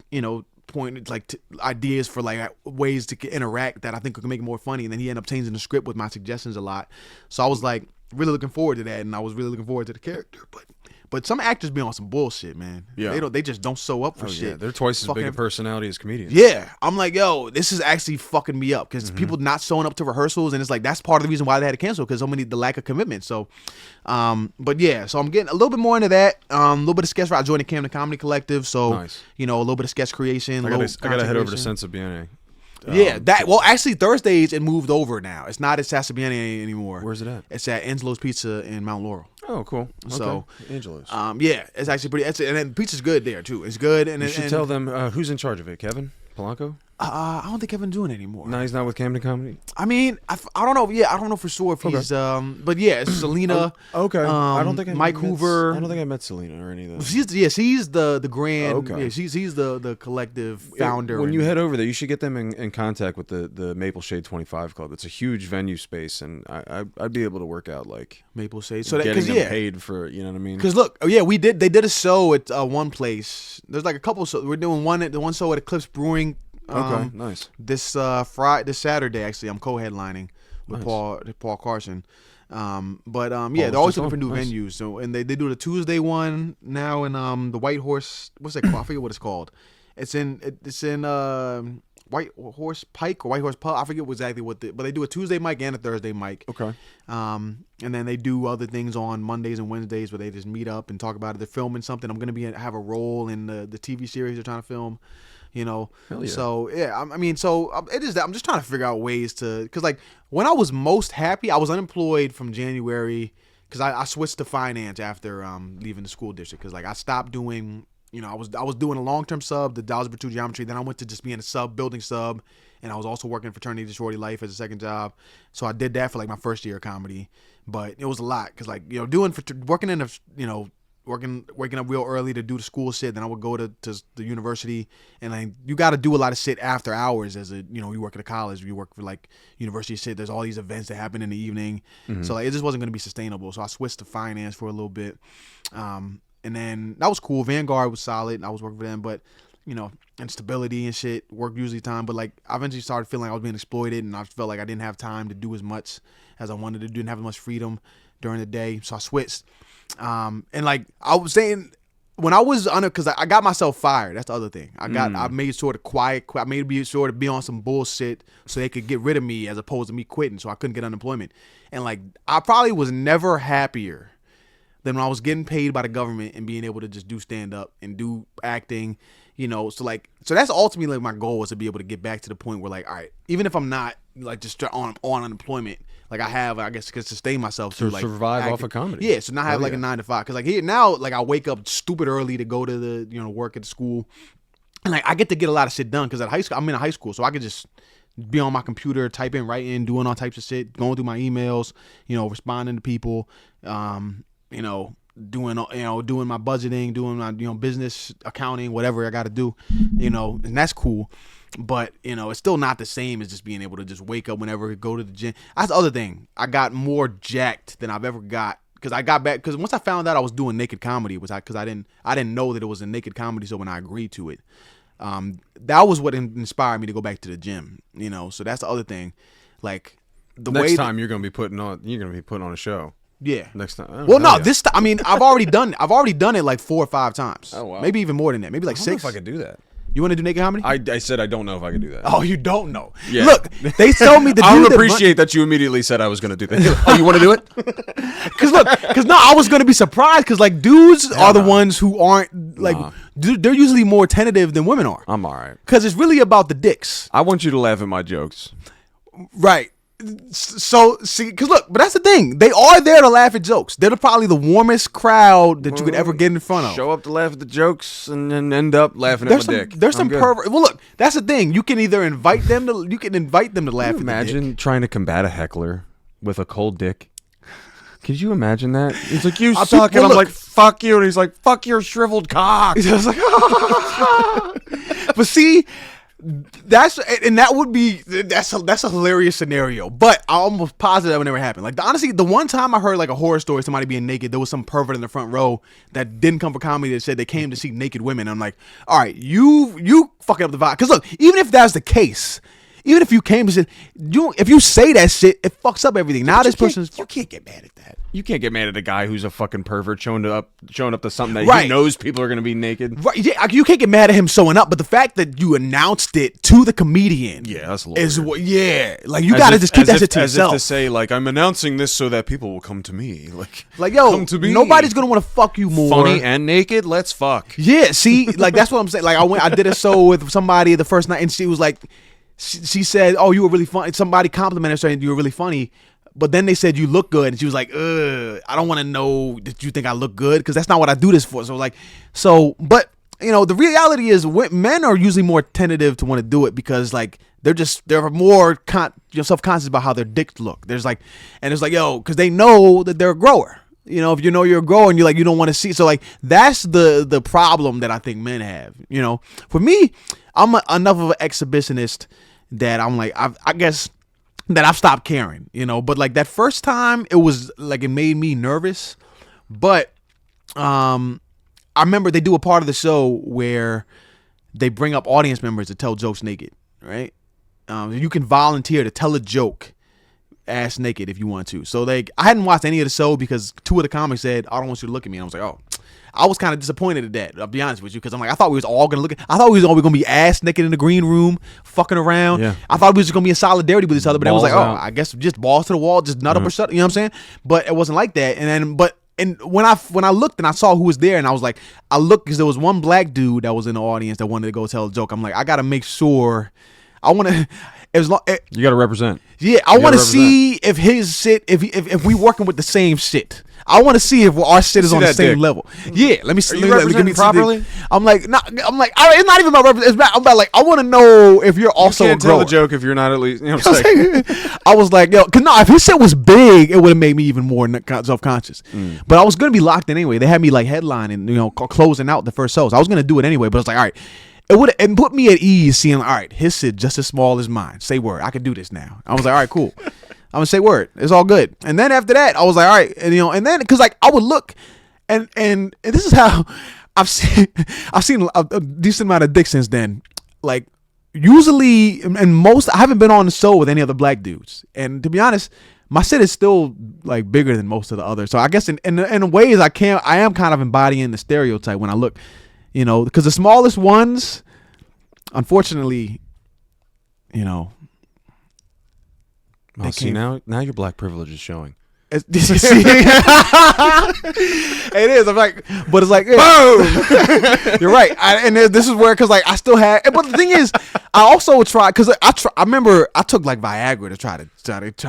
pointed like ideas for like ways to interact that I think could make it more funny, and then he ended up changing the script with my suggestions a lot. So I was like really looking forward to that, and I was really looking forward to the character, But some actors be on some bullshit, man. Yeah. They just don't sew up for shit. Yeah. They're twice as big a personality as comedians. Yeah. I'm like, yo, this is actually fucking me up because people not showing up to rehearsals, and it's like that's part of the reason why they had to cancel because the lack of commitment. So, but yeah, so I'm getting a little bit more into that. A little bit of sketch. I joined the Camden Comedy Collective, so nice. A little bit of sketch creation. I gotta head over to Sense of BNA. Actually Thursdays it moved over now. It's not at Sasabiene anymore. Where's it at? It's at Angelo's Pizza in Mount Laurel. Oh, cool. Okay. So Angelo's. It's actually pretty. And then pizza's good there too. It's good. And you should tell them who's in charge of it. Kevin Polanco. I don't think Kevin's doing it anymore. No, he's not with Camden Comedy. I mean, I don't know. Yeah, I don't know for sure if he's. But yeah, it's Selena. Okay. I don't think Mike Hoover. I don't think I met Selena or any of those. She's the grand. Okay. Yeah, he's the collective founder. When you head over there, you should get them in contact with the Maple Shade 25 Club. It's a huge venue space, and I'd be able to work out like Maple Shade. So getting them paid for, you know what I mean? Because look, they did a show at one place. There's like a couple. So we're doing one show at Eclipse Brewing. Okay, nice. This Saturday, actually, I'm co-headlining with Paul Carson. They're always looking for new venues. So, and they do the Tuesday one now in the White Horse. What's that called? I forget what it's called. It's in White Horse Pike or White Horse Pub. I forget exactly but they do a Tuesday mic and a Thursday mic. Okay. And then they do other things on Mondays and Wednesdays where they just meet up and talk about it. They're filming something. I'm gonna have a role in the TV series they're trying to film. Hell yeah. So yeah, it is that I'm just trying to figure out ways to, because like when I was most happy, I was unemployed from January because I switched to finance after leaving the school district because like I stopped doing, I was doing a long-term sub, the algebra 2 geometry, then I went to just being a building sub, and I was also working fraternity to shorty life as a second job, so I did that for like my first year of comedy, but it was a lot because like waking up real early to do the school shit. Then I would go to the university, and like you got to do a lot of shit after hours as you work at a college, you work for like university shit. There's all these events that happen in the evening, so like it just wasn't going to be sustainable. So I switched to finance for a little bit, and then that was cool. Vanguard was solid, and I was working for them, but instability and shit, work usually time. But like I eventually started feeling like I was being exploited, and I felt like I didn't have time to do as much as I wanted to do, didn't have as much freedom during the day, so I switched. And like I was saying, when I was because I got myself fired. That's the other thing. I made sure to I made sure to be on some bullshit so they could get rid of me as opposed to me quitting, so I couldn't get unemployment. And like I probably was never happier than when I was getting paid by the government and being able to just do stand up and do acting. So that's ultimately like my goal was to be able to get back to the point where like, all right, even if I'm not like just on unemployment, like I guess could sustain myself to like survive acting. Off of comedy. Yeah, so not have like a 9 to 5. Cause like here now, like I wake up stupid early to go to the work at the school, and like I get to get a lot of shit done because at high school I'm in a high school, so I could just be on my computer, typing, writing, doing all types of shit, going through my emails, responding to people, doing my budgeting, doing my business accounting, whatever I got to do, and that's cool. But it's still not the same as just being able to just wake up whenever, go to the gym. That's the other thing. I got more jacked than I've ever got because I got back because once I found out I was doing naked comedy, because I didn't know that it was a naked comedy. So when I agreed to it, that was what inspired me to go back to the gym. So that's the other thing. Like next time you're gonna be putting on a show. Yeah. Next time. Well, no, this time. I mean, I've already done it like 4 or 5 times. Oh wow. Maybe even more than that. Maybe like 6. I don't know if I could do that. You want to do naked comedy? I said I don't know if I could do that. Oh, you don't know. Yeah. Look, they told me to do I don't appreciate that you immediately said I was going to do that. Oh, you want to do it? Because I was going to be surprised because like dudes are the ones who aren't like they're usually more tentative than women are. I'm all right. Because it's really about the dicks. I want you to laugh at my jokes. Right. So see, because look, but that's the thing. They are there to laugh at jokes. They're probably the warmest crowd that you could ever get in front of. Show up to laugh at the jokes and then end up laughing at my dick. There's some pervert. Well, look, that's the thing. You can either invite them to laugh. Imagine trying to combat a heckler with a cold dick. Could you imagine that? He's like, you Well, suck, and I'm look- like, fuck you, and he's like, fuck your shriveled cock. I was like, but see, that's a hilarious scenario. But I'm almost positive that would never happen. Like honestly, the one time I heard like a horror story, somebody being naked, there was some pervert in the front row that didn't come for comedy that said they came to see naked women. I'm like, all right, you fucking up the vibe. Because look, even if that's the case. Even if you came to say, if you say that shit, it fucks up everything. Now this person's You can't get mad at that. You can't get mad at a guy who's a fucking pervert showing up to something that Right. he knows people are going to be naked. right. Yeah, you can't get mad at him showing up, but the fact that you announced it to the comedian, Yeah, that's a little is weird. what. Yeah, like you gotta just keep that shit to as yourself. if to say, like, I'm announcing this so that people will come to me. Like yo, come to me. nobody's gonna want to fuck you more. Funny and naked. Let's fuck. Yeah, see, like that's what I'm saying. Like I did a show with somebody the first night, and she was like, she said, "Oh, you were really funny." Somebody complimented her saying you were really funny, but then they said you look good, and she was like, "Ugh, I don't want to know that you think I look good because that's not what I do this for." But you know, the reality is, men are usually more tentative to want to do it because like they're more self-conscious about how their dicks look. There's like, yo, because they know that they're a grower. You know, if you know you're a grower and you don't want to see. So like that's the problem that I think men have. You know, for me, I'm enough of an exhibitionist that I'm like, I guess that I've stopped caring. You know, but like that first time, it was like it made me nervous. But I remember they do a part of the show where they bring up audience members to tell jokes naked. Right? You can volunteer to tell a joke ass naked if you want to. So like I hadn't watched any of the show because two of the comics said, I don't want you to look at me. And I was like, oh, I was kind of disappointed at that. I'll be honest with you, because I'm like, I thought we was all gonna I thought we was all gonna be ass naked in the green room, fucking around. Yeah. I thought we was just gonna be in solidarity with each other, but I was like, Balls oh, out. I guess just balls to the wall, just nut up or shut. You know what I'm saying? But it wasn't like that. And when I looked and I saw who was there, and I was like, I looked because there was one black dude that was in the audience that wanted to go tell a joke. I'm like, I gotta make sure. I want to. You got to represent. Yeah, I want to see if his shit, if we working with the same shit. I want to see if our shit is See on the that same dick. level. Yeah, let me see. Are you let me representing see the properly? dick. I'm like, it's not even about representation. I'm about like, I want to know if you're also You can't a grower. tell the joke if you're not at least. You know what I'm saying? I was like, yo, cause no, if his shit was big, it would have made me even more self-conscious. But I was gonna be locked in anyway. They had me like headlining, closing out the first shows. I was gonna do it anyway, but I was like, all right. It put me at ease seeing, all right, his shit just as small as mine. Say word. I can do this now. I was like, all right, cool. I'm gonna say word. It's all good. And then after that, I was like, all right, and then because like I would look, and this is how I've seen a decent amount of dick since then. Like usually, and most I haven't been on the show with any other black dudes, and to be honest, my shit is still like bigger than most of the others. So I guess in ways I am kind of embodying the stereotype when I look. You know, because the smallest ones, unfortunately, Oh, see, now your black privilege is showing. it is. I'm like, but it's like, yeah. Boom! You're right. This is where, because like I still had, but the thing is, I also tried because I remember I took like Viagra to try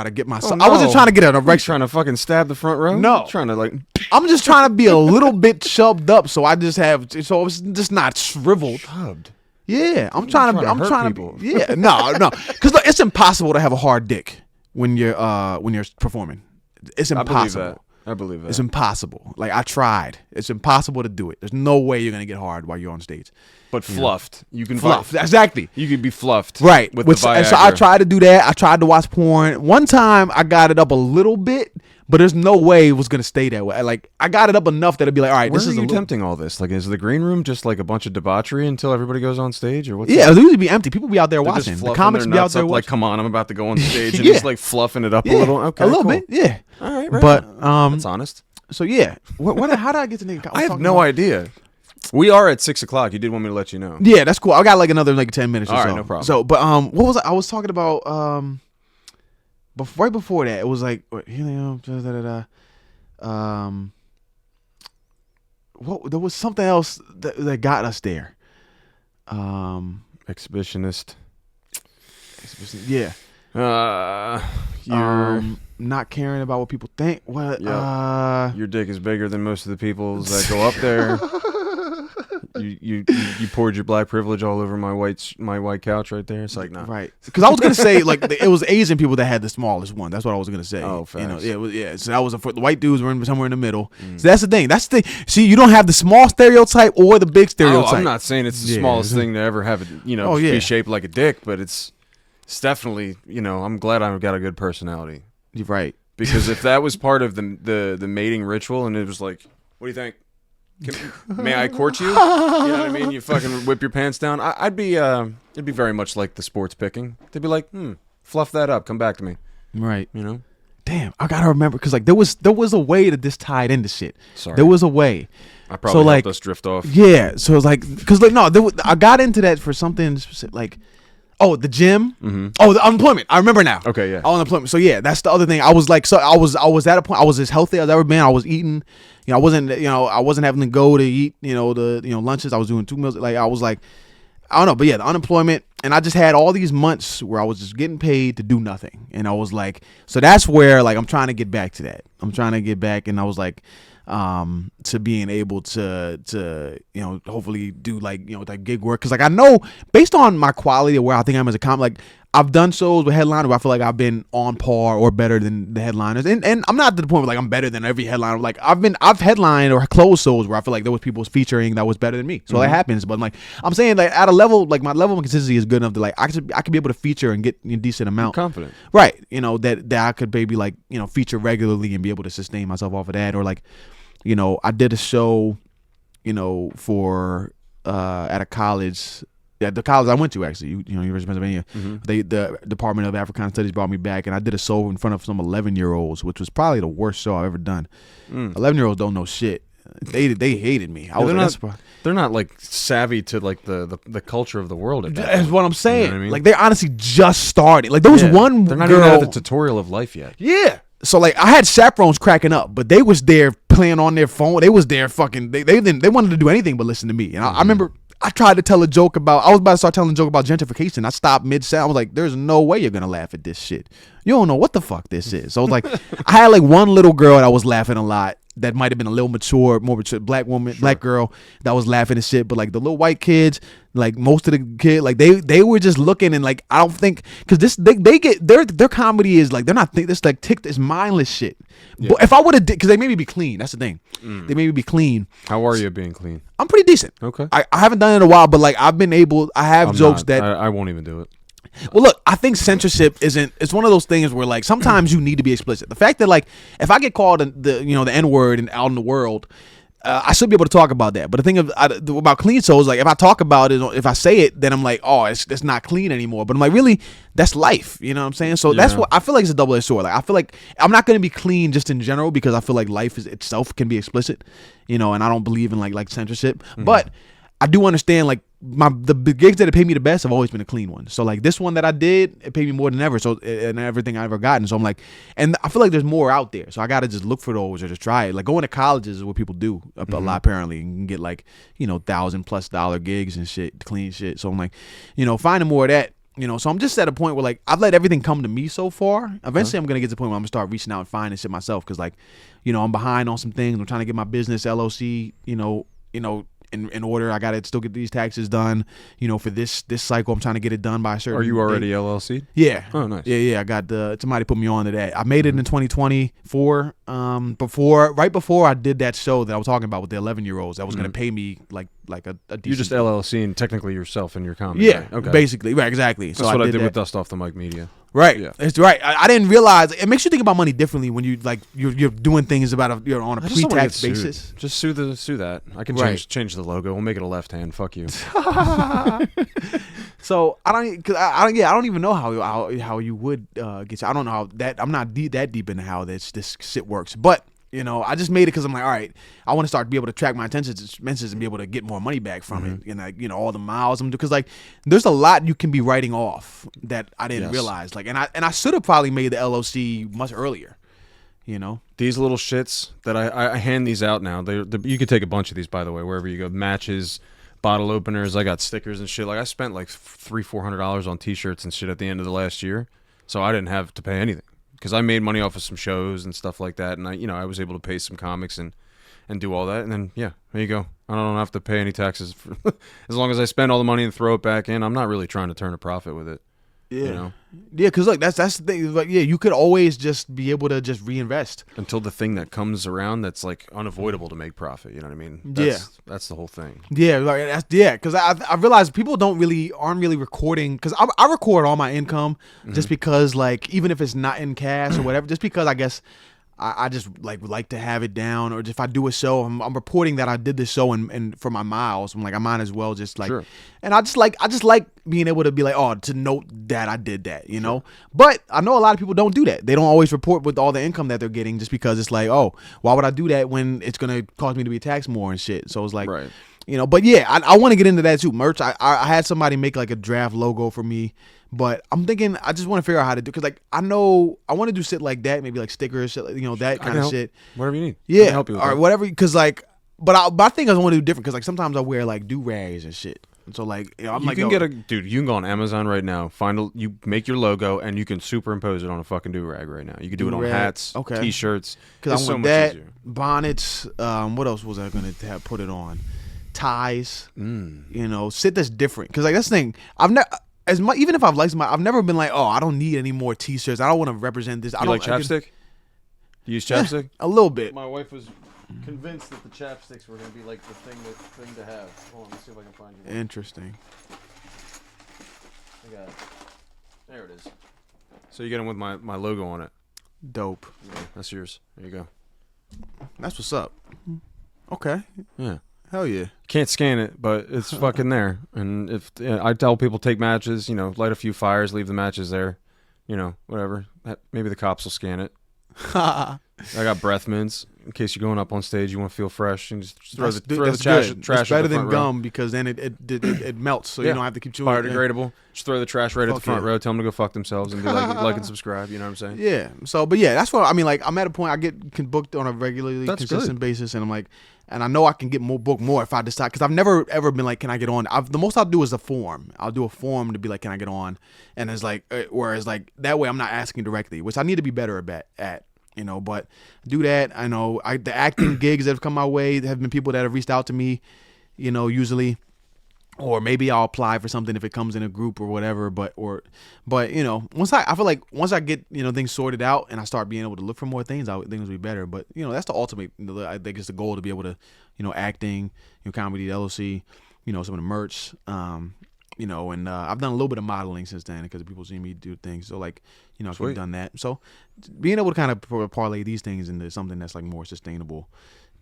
to get myself. I wasn't trying to get an You're erection. trying to fucking stab the front row? No. You're trying to like I'm just trying to be a little bit chubbed up, so I just have, so it's just not shriveled. shoved. Yeah, I'm trying to hurt people. Yeah, no, because it's impossible to have a hard dick when you're performing. It's impossible. I believe that. It's impossible. Like I tried. It's impossible to do it. There's no way you're gonna get hard while you're on stage. But fluffed. You can Fluff. Exactly. You could be fluffed. Right. With And the Viagra. so I tried to do that. I tried to watch porn. One time I got it up a little bit, but there's no way it was gonna stay that way. Like I got it up enough that it'd be like, all right, Where this are is you a little. tempting all this? Like, is the green room just like a bunch of debauchery until everybody goes on stage, or what's Yeah, that? it'll usually be empty. People be out there They're just watching. The fluffing comics their be out nuts there up, like, watching. come on, I'm about to go on stage, and Yeah. just like fluffing it up Yeah, a little. Okay, a little cool. bit. Yeah. All right, right. But That's honest. so yeah. How did I get to nigga? I have no idea. We are at 6:00. You did want me to let you know. Yeah, that's cool. I got like another 10 minutes or All so. right, no problem. So, but what was I was talking about? Right before that, it was like what? There was something else that got us there. Exhibitionist. Yeah. You're Not caring about what people think. What? Yep. Your dick is bigger than most of the people's that go up there. you poured your black privilege all over my white couch right there. It's like, nah. Right. Because I was gonna say like it was Asian people that had the smallest one. That's what I was gonna say. Oh, facts. Yeah. So that was the white dudes were somewhere in the middle. So that's the thing. See, you don't have the small stereotype or the big stereotype. Oh, I'm not saying it's the smallest thing to ever have it, be shaped like a dick, but it's definitely, I'm glad I've got a good personality. You're right. Because if that was part of the mating ritual, and it was like, what do you think? May I court you? You know what I mean? You fucking whip your pants down. It'd be very much like the sports picking. They'd be like, fluff that up. Come back to me. Right. Damn, I gotta remember because like there was a way that this tied into shit. Sorry, there was a way. I probably helped us drift off. Yeah, so it's like because like no, I got into that for something specific, like. Oh, the gym. Mm-hmm. Oh, the unemployment. I remember now. Okay, yeah. Oh, unemployment. So yeah, that's the other thing. I was like, so I was at a point. I was as healthy as I've ever been. I was eating. I wasn't having to go to eat. Lunches. I was doing 2 meals. Like I was like, I don't know, but yeah, the unemployment, and I just had all these months where I was just getting paid to do nothing, and I was like, so that's where like I'm trying to get back to that. I'm trying to get back, and I was like. To being able to hopefully do like that gig work, because like I know based on my quality of where I think I'm as a comic, like I've done shows with headliners where I feel like I've been on par or better than the headliners, and I'm not to the point where like I'm better than every headliner. Like I've headlined or closed shows where I feel like there was people featuring that was better than me, so that happens. But like I'm saying, like at a level, like my level of consistency is good enough to like I could be able to feature and get a decent amount. You're confident, right? That I could maybe like feature regularly and be able to sustain myself off of that, or like. I did a show, for at a college, at the college I went to actually, University of Pennsylvania. Mm-hmm. The Department of Africana Studies brought me back, and I did a show in front of some 11-year-olds, which was probably the worst show I've ever done. 11-year-olds don't know shit. They hated me. They're not like savvy to like the culture of the world. That's what I'm saying. You know what I mean? Like they're honestly just starting. Like there was one They're not girl, even at the tutorial of life yet. Yeah. So like I had chaperones cracking up, but they was there playing on their phone. They was there fucking. They wanted to do anything but listen to me. And I remember I tried to tell a joke about. I was about to start telling a joke about gentrification. I stopped mid-sound. I was like, "There's no way you're gonna laugh at this shit. You don't know what the fuck this is." So I was like, I had like one little girl that was laughing a lot. That might have been a little more mature black woman, black girl that was laughing and shit. But like the little white kids, like most of the kids, like they were just looking and like I don't think because they get their comedy is like they're not this like this mindless shit. Yeah. But if I would have because they made me be clean. That's the thing. They made me be clean. How are you at being clean? I'm pretty decent. Okay. I haven't done it in a while, but like I've been able. I have jokes that I won't even do it. Well, look, I think censorship it's one of those things where like sometimes you need to be explicit. The fact that like if I get called the N-word and out in the world, I should be able to talk about that. But the thing about clean souls, like if I talk about it, if I say it, then I'm like, oh, it's not clean anymore. But I'm like, really, that's life. You know what I'm saying? So that's what I feel like it's a double-edged sword. Like I feel like I'm not going to be clean just in general because I feel like life itself can be explicit, and I don't believe in like censorship. But I do understand like the gigs that have paid me the best have always been a clean one. So like this one that I did, it paid me more than ever. So and everything I've ever gotten. So I'm like, and I feel like there's more out there. So I got to just look for those or just try it. Like going to colleges is what people do a lot apparently. You can get like $1,000+ gigs and shit, clean shit. So I'm like, finding more of that. So I'm just at a point where like I've let everything come to me so far. Eventually, I'm gonna get to the point where I'm gonna start reaching out and finding shit myself because like, I'm behind on some things. I'm trying to get my business LLC, in order. I gotta still get these taxes done. For this cycle, I'm trying to get it done by a certain. Are you already date. LLC? Yeah. Oh, nice. Yeah. I got somebody put me on to that. I made it in 2024. Right before I did that show that I was talking about with the 11-year-olds, that was gonna pay me like a decent. You just LLC and technically yourself in your comedy. Yeah. Right? Okay. Basically. Right. Exactly. That's what I did with Dust Off the Mic Media. Right. Yeah. It's right. I didn't realize it makes you think about money differently when you like you're doing things you're on a pre-tax basis. Just sue that. I can change the logo. We'll make it a left hand. Fuck you. So I don't even know how you would get. I don't know how that. I'm not that deep into how this shit works, but. I just made it because I'm like, all right, I want to start to be able to track my expenses and be able to get more money back from it. And like, all the miles I'm doing. Because like, there's a lot you can be writing off that I didn't realize. Like, and I should have probably made the LLC much earlier. These little shits that I hand these out now. You could take a bunch of these, by the way, wherever you go. Matches, bottle openers. I got stickers and shit. Like I spent like $300-$400 on T-shirts and shit at the end of the last year, so I didn't have to pay anything. Because I made money off of some shows and stuff like that, and I was able to pay some comics and and do all that, and then there you go. I don't have to pay any taxes as long as I spend all the money and throw it back in. I'm not really trying to turn a profit with it. Yeah. You know? Yeah, because look, that's the thing. Like, you could always just be able to just reinvest Until the thing that comes around that's like unavoidable to make profit. You know what I mean? That's the whole thing. Yeah, like because I realize people aren't really recording, because I record all my income just because, like, even if it's not in cash or whatever, just because I guess I just like to have it down, or if I do a show, I'm reporting that I did this show and for my miles. I'm like, I might as well just like, Sure. And I just like being able to be like, oh, to note that I did that, you know. But I know a lot of people don't do that. They don't always report with all the income that they're getting, just because it's like, oh, why would I do that when it's gonna cause me to be taxed more and shit? So it's like, Right. you know. But yeah, I want to get into that too. Merch. I had somebody make like a draft logo for me. But I'm thinking, I just want to figure out how to do, because like I know I want to do shit like that, maybe like stickers, shit, you know, that kind of shit. Whatever you need. I Yeah, can help you with or that. whatever. Because like, but I think I want to do different, because like sometimes I wear like do rags and shit. And so like, you know, I'm You like, can yo, get you can go on Amazon right now, you make your logo, and you can superimpose it on a fucking do-rag right now. You can do it on Do-rag, hats, okay. t-shirts. because It's I so want much that, easier. bonnets. What else was I gonna have put it on? Ties. Mm. You know, shit that's different. Because like that's the thing, I've never. As much, even if I've liked I've never been like, oh, I don't need any more T-shirts. I don't want to represent this. I You don't like chapstick? You use chapstick? a little bit. My wife was convinced that the chapsticks were going to be like the thing to have. Hold on, let's see if I can find you. Interesting. I got it. There it is. So you get them with my logo on it. Dope. Yeah, that's yours. There you go. That's what's up. Okay. Yeah. Hell yeah. Can't scan it, but it's fucking there. And if I tell people, take matches, you know, light a few fires, leave the matches there, you know, whatever. Maybe the cops will scan it. I got breath mints in case you're going up on stage. You want to feel fresh, and just throw the trash. Good. Trash It's better at the than front row. gum, because then it melts, so you Yeah. don't have to keep chewing it. Biodegradable. Just throw the trash right at the Fuck front yeah. row. Tell them to go fuck themselves and be like and subscribe. You know what I'm saying? Yeah. So, but yeah, that's what I mean. Like, I'm at a point I get booked on a regularly That's consistent good. basis, and I'm like, and I know I can get booked more if I decide, because I've never ever been like, can I get on? The most I'll do is a form. I'll do a form to be like, can I get on? And it's like, whereas like that way I'm not asking directly, which I need to be better at. You know, but do that. I know the acting gigs that have come my way, there have been people that have reached out to me, you know, usually, or maybe I'll apply for something if it comes in a group or whatever. But you know, I feel like once I get, you know, things sorted out and I start being able to look for more things, things will be better. But you know, that's the ultimate. I think it's the goal, to be able to, you know, acting, you know, comedy, LOC, you know, some of the merch, you know, and I've done a little bit of modeling since then, because people see me do things. So like, you know, I've Sweet. done that. So being able to kind of parlay these things into something that's like more sustainable,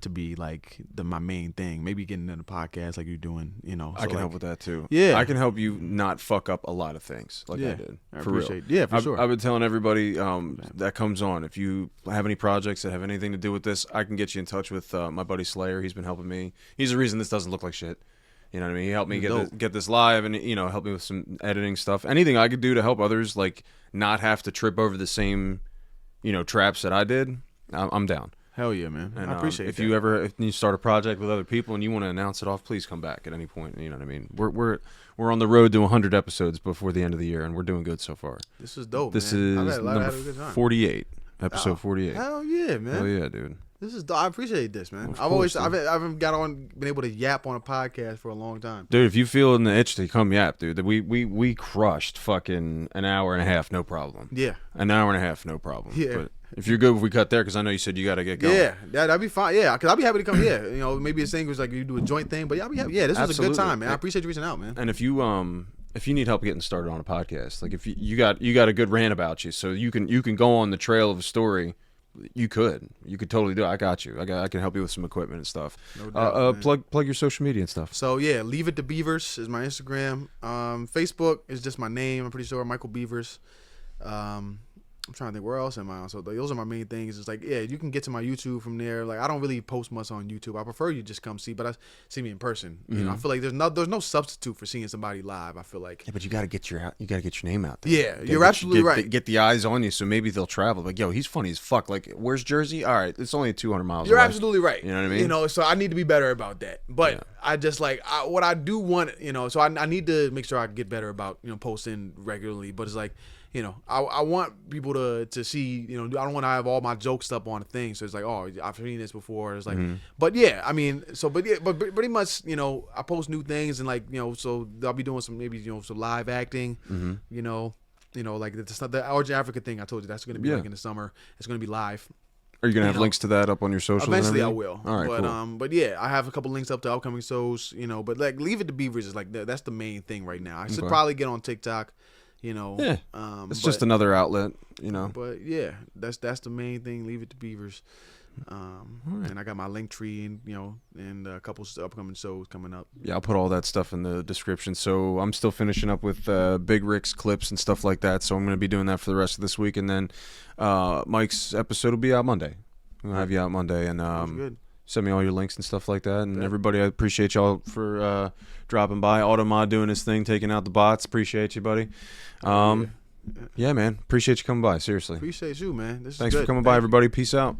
to be like my main thing. Maybe getting into the podcast like you're doing, you know. I can help with that too. Yeah. I can help you not fuck up a lot of things like I Yeah. did. I For real. appreciate. Yeah, for sure. I've been telling everybody that comes on, if you have any projects that have anything to do with this, I can get you in touch with my buddy Slayer. He's been helping me. He's the reason this doesn't look like shit. You know what I mean? He helped me get this live, and, you know, help me with some editing stuff. Anything I could do to help others, like, not have to trip over the same, you know, traps that I did, I'm down. Hell yeah, man. And I appreciate if that. if you start a project with other people and you want to announce it off, please come back at any point. You know what I mean? We're on the road to 100 episodes before the end of the year, and we're doing good so far. This is dope. This man. is I've number had a good time. 48, episode 48. Hell yeah, man. Hell yeah, dude. This is dope. I appreciate this, man. Of I've course, always I haven't been able to yap on a podcast for a long time. Dude, if you feel in the itch to come yap, dude, we crushed fucking an hour and a half, no problem. Yeah. An hour and a half, no problem. Yeah. But if you're good, if we cut there, because I know you said you got to get going. Yeah, that'd be fine. Yeah, because I'd be happy to come. Yeah, you know, maybe it's thing was like you do a joint thing, but yeah, I'd be happy. Yeah, this was a good Absolutely. time, man. I appreciate you reaching out, man. And if you need help getting started on a podcast, like if you got a good rant about you, so you can go on the trail of a story, you could totally do it. I got you. I can help you with some equipment and stuff. No doubt, man. Plug your social media and stuff. So yeah, Leave It to Beavers is my Instagram. Facebook is just my name. I'm pretty sure Michael Beavers. I'm trying to think where else am I on. So those are my main things. It's like, yeah, you can get to my YouTube from there. Like I don't really post much on YouTube. I prefer you just come see me in person. You know, I feel like there's no substitute for seeing somebody live. I feel like. Yeah, but you got to get your name out there. Yeah, you're absolutely right. Get the eyes on you, so maybe they'll travel. Like, yo, he's funny as fuck. Like, where's Jersey? All right, it's only 200 miles. You're away. absolutely right. You know what I mean? You know, so I need to be better about that. But I just like what I do want, so I need to make sure I get better about, posting regularly. But it's like, I want people to see, I don't want to have all my jokes up on a thing. So it's like, oh, I've seen this before. It's like, but yeah, I mean, but pretty much, I post new things and like, so I'll be doing some, maybe, some live acting, like the Origin Africa thing I told you, that's going to be like in the summer. It's going to be live. Are you gonna have links to that up on your socials? Eventually, I will. All right, but cool. But yeah, I have a couple links up to upcoming shows. But like, Leave It to Beavers is like that's the main thing right now. I should probably get on TikTok. Yeah. It's just another outlet. But yeah, that's the main thing. Leave It to Beavers. And I got my link tree and a couple upcoming shows coming up. Yeah, I'll put all that stuff in the description. So I'm still finishing up with Big Rick's clips and stuff like that. So I'm going to be doing that for the rest of this week. And then Mike's episode will be out Monday. We'll have you out Monday. And good. Send me all your links and stuff like that. And everybody, I appreciate y'all for dropping by. Automod doing his thing, taking out the bots. Appreciate you, buddy. Yeah, man. Appreciate you coming by. Seriously. Appreciate you, man. Thanks for coming by, everybody. Peace out.